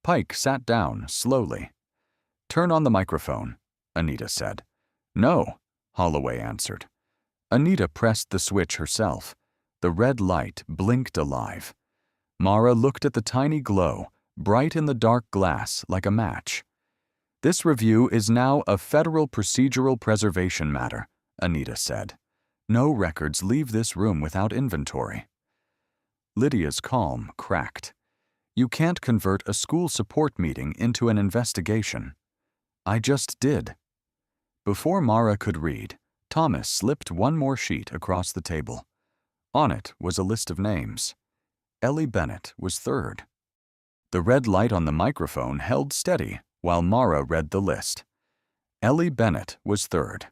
Pike sat down slowly. Turn on the microphone, Anita said. No, Holloway answered. Anita pressed the switch herself. The red light blinked alive. Mara looked at the tiny glow, bright in the dark glass like a match. This review is now a federal procedural preservation matter, Anita said. No records leave this room without inventory. Lydia's calm cracked. You can't convert a school support meeting into an investigation. I just did. Before Mara could read, Thomas slipped one more sheet across the table. On it was a list of names. Ellie Bennett was third. The red light on the microphone held steady while Mara read the list. Ellie Bennett was third.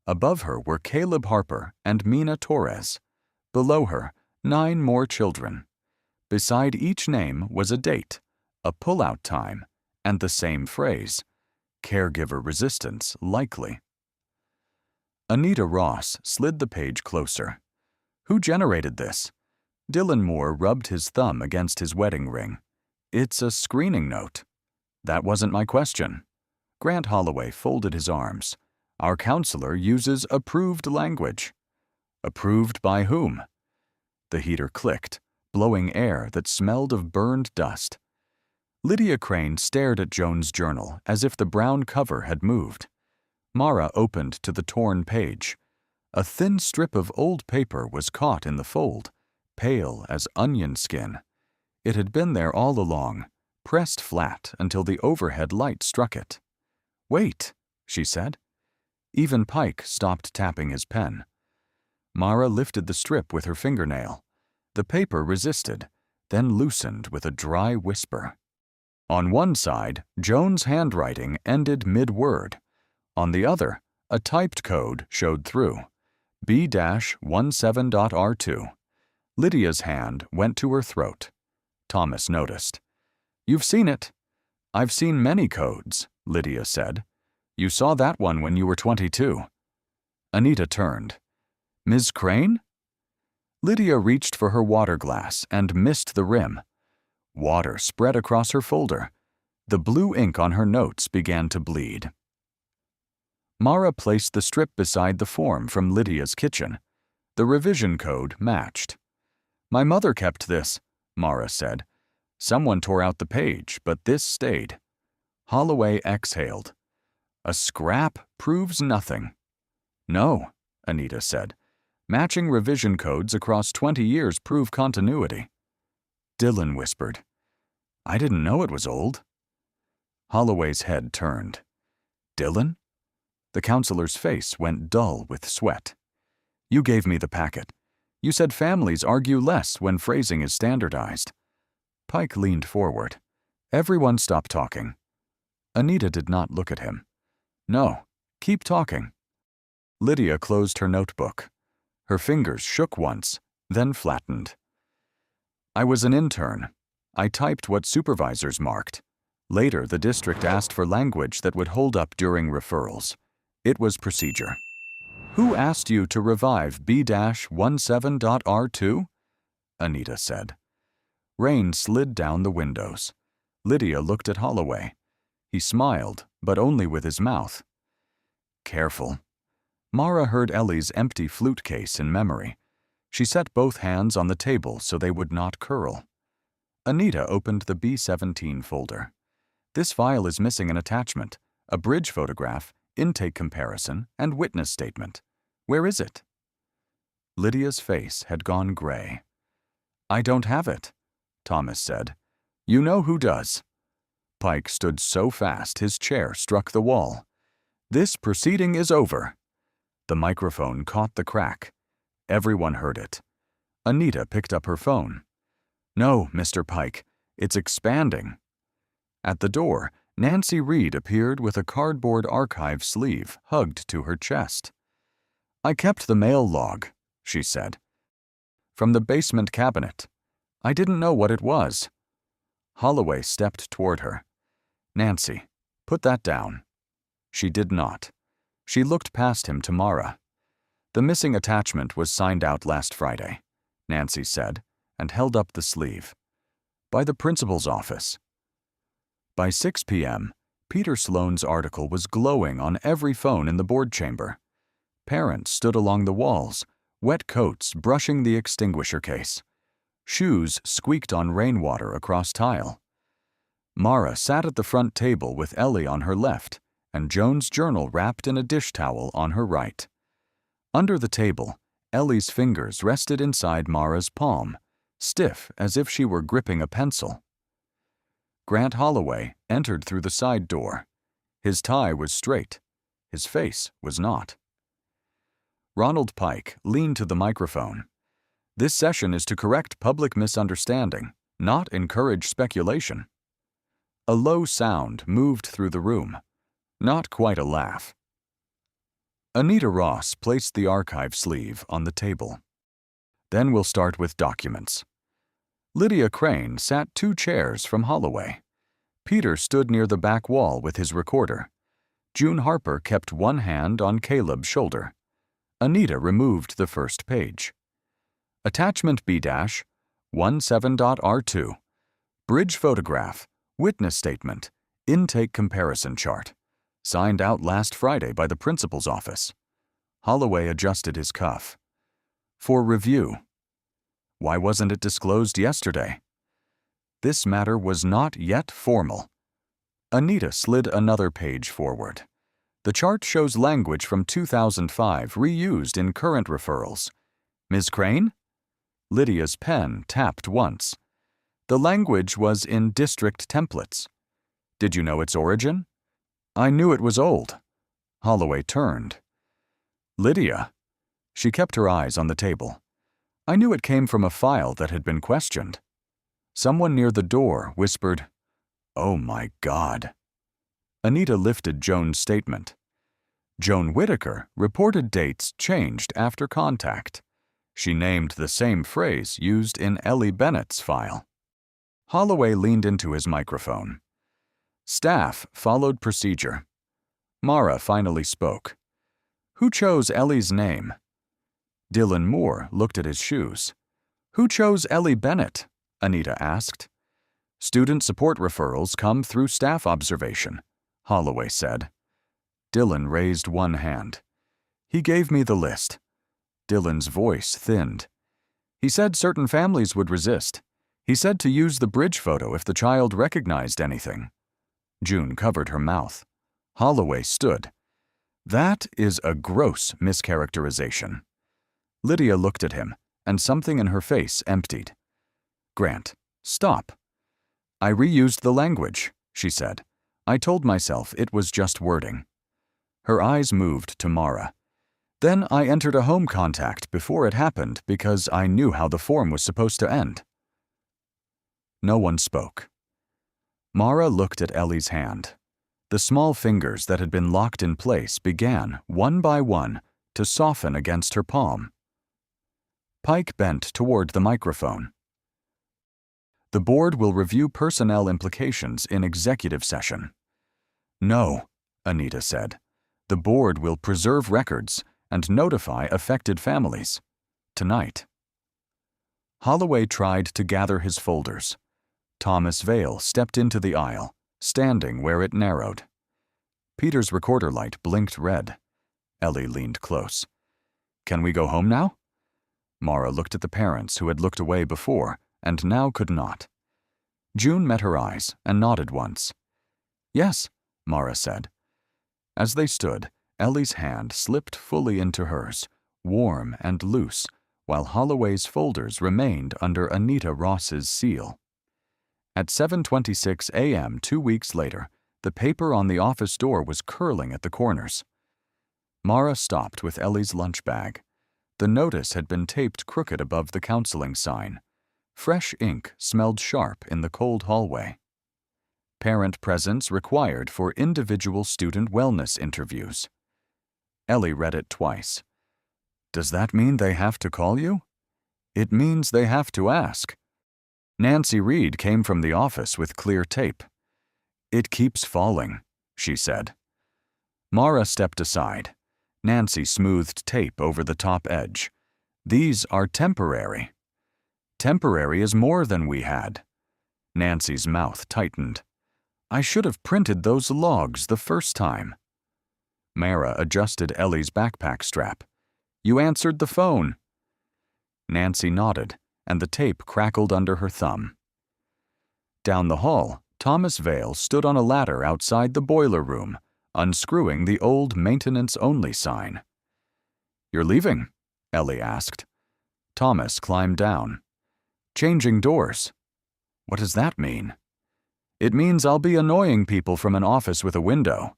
Above her were Caleb Harper and Mina Torres. Below her, 9 more children. Beside each name was a date, a pull-out time, and the same phrase, caregiver resistance likely. Anita Ross slid the page closer. Who generated this? Dylan Moore rubbed his thumb against his wedding ring. It's a screening note. That wasn't my question. Grant Holloway folded his arms. Our counselor uses approved language. Approved by whom? The heater clicked, blowing air that smelled of burned dust. Lydia Crane stared at Joan's journal as if the brown cover had moved. Mara opened to the torn page. A thin strip of old paper was caught in the fold, pale as onion skin. It had been there all along, pressed flat until the overhead light struck it. Wait, she said. Even Pike stopped tapping his pen. Mara lifted the strip with her fingernail. The paper resisted, then loosened with a dry whisper. On one side, Joan's handwriting ended mid-word. On the other, a typed code showed through. B-17.R2. Lydia's hand went to her throat. Thomas noticed. You've seen it. I've seen many codes, Lydia said. You saw that one when you were 22. Anita turned. Ms. Crane? Lydia reached for her water glass and missed the rim. Water spread across her folder. The blue ink on her notes began to bleed. Mara placed the strip beside the form from Lydia's kitchen. The revision code matched. My mother kept this, Mara said. Someone tore out the page, but this stayed. Holloway exhaled. A scrap proves nothing. No, Anita said. Matching revision codes across 20 years prove continuity. Dylan whispered. I didn't know it was old. Holloway's head turned. Dylan? The counselor's face went dull with sweat. You gave me the packet. You said families argue less when phrasing is standardized. Pike leaned forward. Everyone stop talking. Anita did not look at him. No, keep talking. Lydia closed her notebook. Her fingers shook once, then flattened. I was an intern. I typed what supervisors marked. Later, the district asked for language that would hold up during referrals. It was procedure. Who asked you to revive B-17.R2? Anita said. Rain slid down the windows. Lydia looked at Holloway. He smiled, but only with his mouth. Careful. Mara heard Ellie's empty flute case in memory. She set both hands on the table so they would not curl. Anita opened the B-17 folder. This file is missing an attachment, a bridge photograph, intake comparison, and witness statement. Where is it? Lydia's face had gone gray. I don't have it, Thomas said. You know who does. Pike stood so fast his chair struck the wall. This proceeding is over. The microphone caught the crack. Everyone heard it. Anita picked up her phone. No, Mr. Pike, it's expanding. At the door, Nancy Reed appeared with a cardboard archive sleeve hugged to her chest. I kept the mail log, she said. From the basement cabinet. I didn't know what it was. Holloway stepped toward her. Nancy, put that down. She did not. She looked past him to Mara. The missing attachment was signed out last Friday, Nancy said, and held up the sleeve. By the principal's office. By 6 p.m., Peter Sloane's article was glowing on every phone in the board chamber. Parents stood along the walls, wet coats brushing the extinguisher case. Shoes squeaked on rainwater across tile. Mara sat at the front table with Ellie on her left and Joan's journal wrapped in a dish towel on her right. Under the table, Ellie's fingers rested inside Mara's palm, stiff as if she were gripping a pencil. Grant Holloway entered through the side door. His tie was straight. His face was not. Ronald Pike leaned to the microphone. This session is to correct public misunderstanding, not encourage speculation. A low sound moved through the room. Not quite a laugh. Anita Ross placed the archive sleeve on the table. Then we'll start with documents. Lydia Crane sat 2 chairs from Holloway. Peter stood near the back wall with his recorder. June Harper kept one hand on Caleb's shoulder. Anita removed the first page. Attachment B-17.R2. Bridge photograph, witness statement, intake comparison chart. Signed out last Friday by the principal's office. Holloway adjusted his cuff. For review. Why wasn't it disclosed yesterday? This matter was not yet formal. Anita slid another page forward. The chart shows language from 2005 reused in current referrals. Ms. Crane? Lydia's pen tapped once. The language was in district templates. Did you know its origin? I knew it was old. Holloway turned. Lydia. She kept her eyes on the table. I knew it came from a file that had been questioned. Someone near the door whispered, "Oh my God." Anita lifted Joan's statement. Joan Whitaker reported dates changed after contact. She named the same phrase used in Ellie Bennett's file. Holloway leaned into his microphone. Staff followed procedure. Mara finally spoke. Who chose Ellie's name? Dylan Moore looked at his shoes. Who chose Ellie Bennett? Anita asked. Student support referrals come through staff observation, Holloway said. Dylan raised one hand. He gave me the list. Dylan's voice thinned. He said certain families would resist. He said to use the bridge photo if the child recognized anything. June covered her mouth. Holloway stood. That is a gross mischaracterization. Lydia looked at him, and something in her face emptied. Grant, stop. I reused the language, she said. I told myself it was just wording. Her eyes moved to Mara. Then I entered a home contact before it happened because I knew how the form was supposed to end. No one spoke. Mara looked at Ellie's hand. The small fingers that had been locked in place began, one by one, to soften against her palm. Pike bent toward the microphone. The board will review personnel implications in executive session. No, Anita said. The board will preserve records and notify affected families. Tonight. Holloway tried to gather his folders. Thomas Vale stepped into the aisle, standing where it narrowed. Peter's recorder light blinked red. Ellie leaned close. Can we go home now? Mara looked at the parents who had looked away before and now could not. June met her eyes and nodded once. Yes, Mara said. As they stood, Ellie's hand slipped fully into hers, warm and loose, while Holloway's folders remained under Anita Ross's seal. At 7:26 a.m. 2 weeks later, the paper on the office door was curling at the corners. Mara stopped with Ellie's lunch bag. The notice had been taped crooked above the counseling sign. Fresh ink smelled sharp in the cold hallway. Parent presence required for individual student wellness interviews. Ellie read it twice. Does that mean they have to call you? It means they have to ask. Nancy Reed came from the office with clear tape. It keeps falling, she said. Mara stepped aside. Nancy smoothed tape over the top edge. These are temporary. Temporary is more than we had. Nancy's mouth tightened. I should have printed those logs the first time. Mara adjusted Ellie's backpack strap. You answered the phone. Nancy nodded, and the tape crackled under her thumb. Down the hall, Thomas Vale stood on a ladder outside the boiler room, unscrewing the old maintenance-only sign. You're leaving? Ellie asked. Thomas climbed down. Changing doors. What does that mean? It means I'll be annoying people from an office with a window.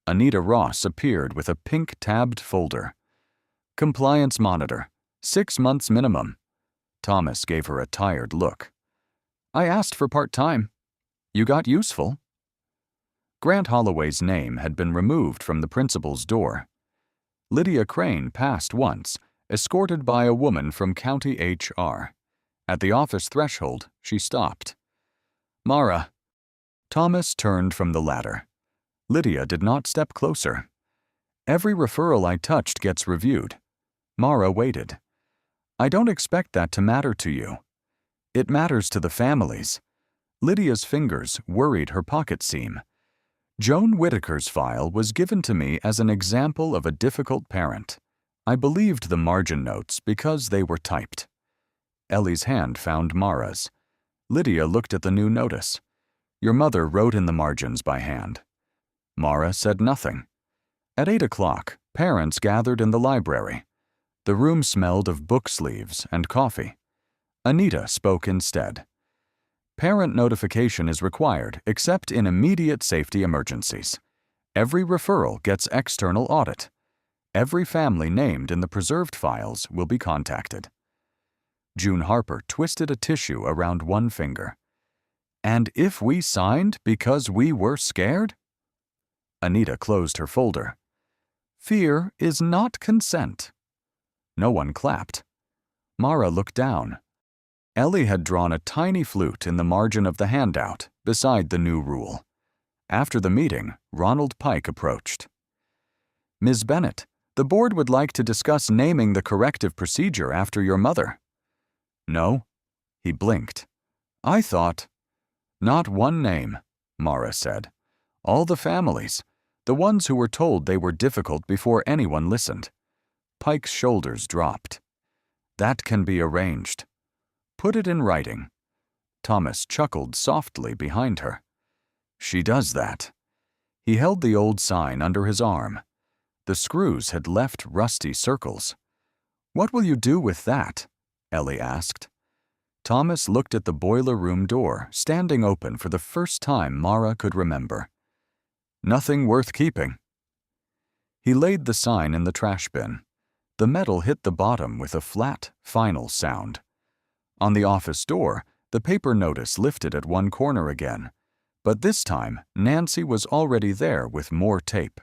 Anita Ross appeared with a pink-tabbed folder. Compliance monitor. 6 months minimum. Thomas gave her a tired look. I asked for part-time. You got useful. Grant Holloway's name had been removed from the principal's door. Lydia Crane passed once, escorted by a woman from county HR. At the office threshold, she stopped. Mara. Thomas turned from the ladder. Lydia did not step closer. Every referral I touched gets reviewed. Mara waited. I don't expect that to matter to you. It matters to the families. Lydia's fingers worried her pocket seam. Joan Whitaker's file was given to me as an example of a difficult parent. I believed the margin notes because they were typed. Ellie's hand found Mara's. Lydia looked at the new notice. Your mother wrote in the margins by hand. Mara said nothing. At 8 o'clock, parents gathered in the library. The room smelled of book sleeves and coffee. Anita spoke instead. Parent notification is required except in immediate safety emergencies. Every referral gets external audit. Every family named in the preserved files will be contacted. June Harper twisted a tissue around one finger. And if we signed because we were scared? Anita closed her folder. Fear is not consent. No one clapped. Mara looked down. Ellie had drawn a tiny flute in the margin of the handout, beside the new rule. After the meeting, Ronald Pike approached. Ms. Bennett, the board would like to discuss naming the corrective procedure after your mother. No? He blinked. I thought. Not one name, Mara said. All the families, the ones who were told they were difficult before anyone listened. Pike's shoulders dropped. That can be arranged. Put it in writing. Thomas chuckled softly behind her. She does that. He held the old sign under his arm. The screws had left rusty circles. What will you do with that? Ellie asked. Thomas looked at the boiler room door, standing open for the first time Mara could remember. Nothing worth keeping. He laid the sign in the trash bin. The metal hit the bottom with a flat, final sound. On the office door, the paper notice lifted at one corner again. But this time, Nancy was already there with more tape.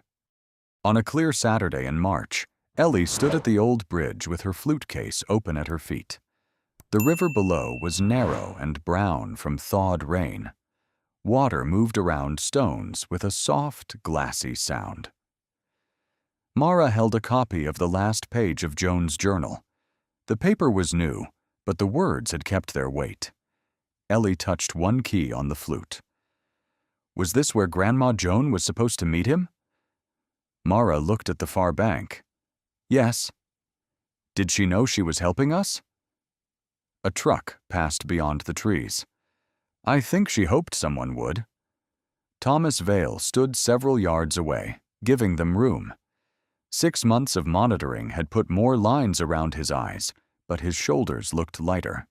On a clear Saturday in March, Ellie stood at the old bridge with her flute case open at her feet. The river below was narrow and brown from thawed rain. Water moved around stones with a soft, glassy sound. Mara held a copy of the last page of Joan's journal. The paper was new, but the words had kept their weight. Ellie touched one key on the flute. Was this where Grandma Joan was supposed to meet him? Mara looked at the far bank. Yes. Did she know she was helping us? A truck passed beyond the trees. I think she hoped someone would. Thomas Vale stood several yards away, giving them room. 6 months of monitoring had put more lines around his eyes, but his shoulders looked lighter.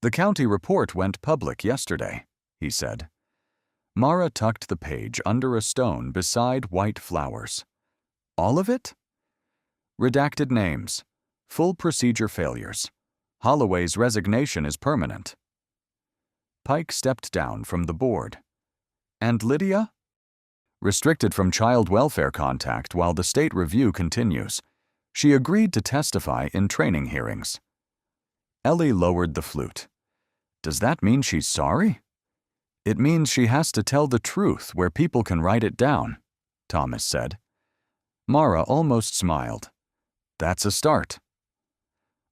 The county report went public yesterday, he said. Mara tucked the page under a stone beside white flowers. All of it? Redacted names. Full procedure failures. Holloway's resignation is permanent. Pike stepped down from the board. And Lydia? Restricted from child welfare contact while the state review continues. She agreed to testify in training hearings. Ellie lowered the flute. Does that mean she's sorry? It means she has to tell the truth where people can write it down, Thomas said. Mara almost smiled. That's a start.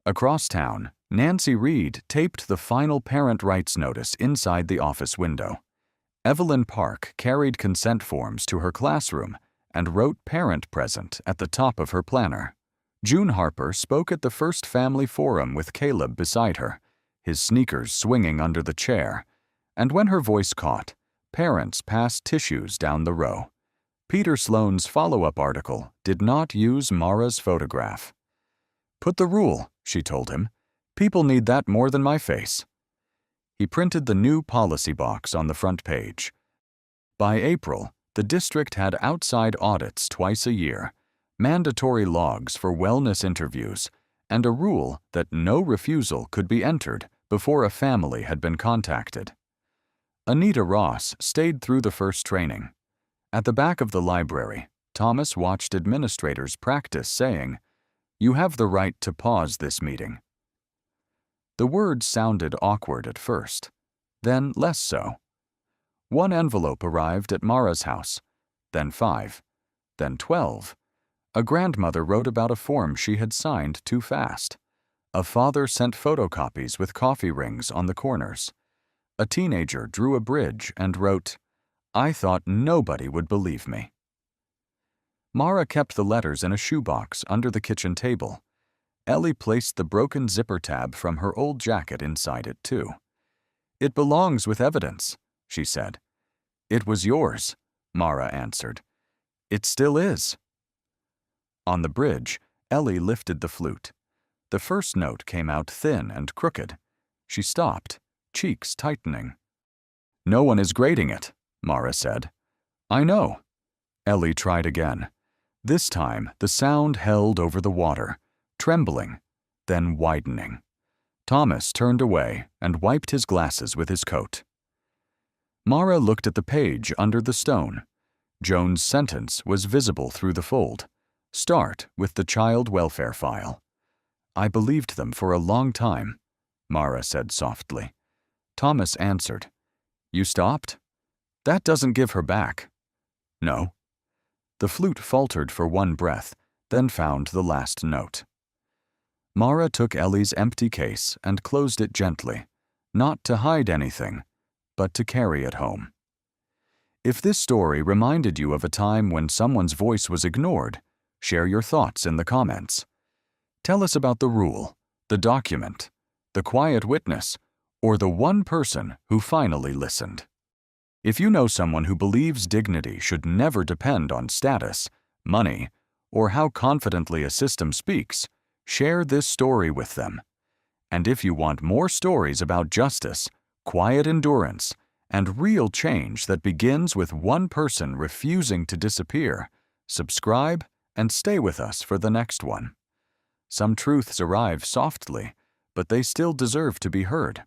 Across town, Nancy Reed taped the final parent rights notice inside the office window. Evelyn Park carried consent forms to her classroom and wrote parent present at the top of her planner. June Harper spoke at the first family forum with Caleb beside her, his sneakers swinging under the chair, and when her voice caught, parents passed tissues down the row. Peter Sloane's follow-up article did not use Mara's photograph. Put the rule, she told him. People need that more than my face. He printed the new policy box on the front page. By April, the district had outside audits twice a year, mandatory logs for wellness interviews, and a rule that no refusal could be entered before a family had been contacted. Anita Ross stayed through the first training. At the back of the library, Thomas watched administrators practice saying, "You have the right to pause this meeting." The words sounded awkward at first, then less so. One envelope arrived at Mara's house, then 5, then 12. A grandmother wrote about a form she had signed too fast. A father sent photocopies with coffee rings on the corners. A teenager drew a bridge and wrote, "I thought nobody would believe me." Mara kept the letters in a shoebox under the kitchen table. Ellie placed the broken zipper tab from her old jacket inside it, too. "It belongs with evidence," she said. "It was yours," Mara answered. "It still is." On the bridge, Ellie lifted the flute. The first note came out thin and crooked. She stopped, cheeks tightening. "No one is grading it," Mara said. "I know." Ellie tried again. This time, the sound held over the water, trembling, then widening. Thomas turned away and wiped his glasses with his coat. Mara looked at the page under the stone. Joan's sentence was visible through the fold. Start with the child welfare file. "I believed them for a long time," Mara said softly. Thomas answered, "You stopped? That doesn't give her back." "No." The flute faltered for one breath, then found the last note. Mara took Ellie's empty case and closed it gently, not to hide anything, but to carry it home. If this story reminded you of a time when someone's voice was ignored, share your thoughts in the comments. Tell us about the rule, the document, the quiet witness, or the one person who finally listened. If you know someone who believes dignity should never depend on status, money, or how confidently a system speaks, share this story with them. And if you want more stories about justice, quiet endurance, and real change that begins with one person refusing to disappear, subscribe and stay with us for the next one. Some truths arrive softly, but they still deserve to be heard.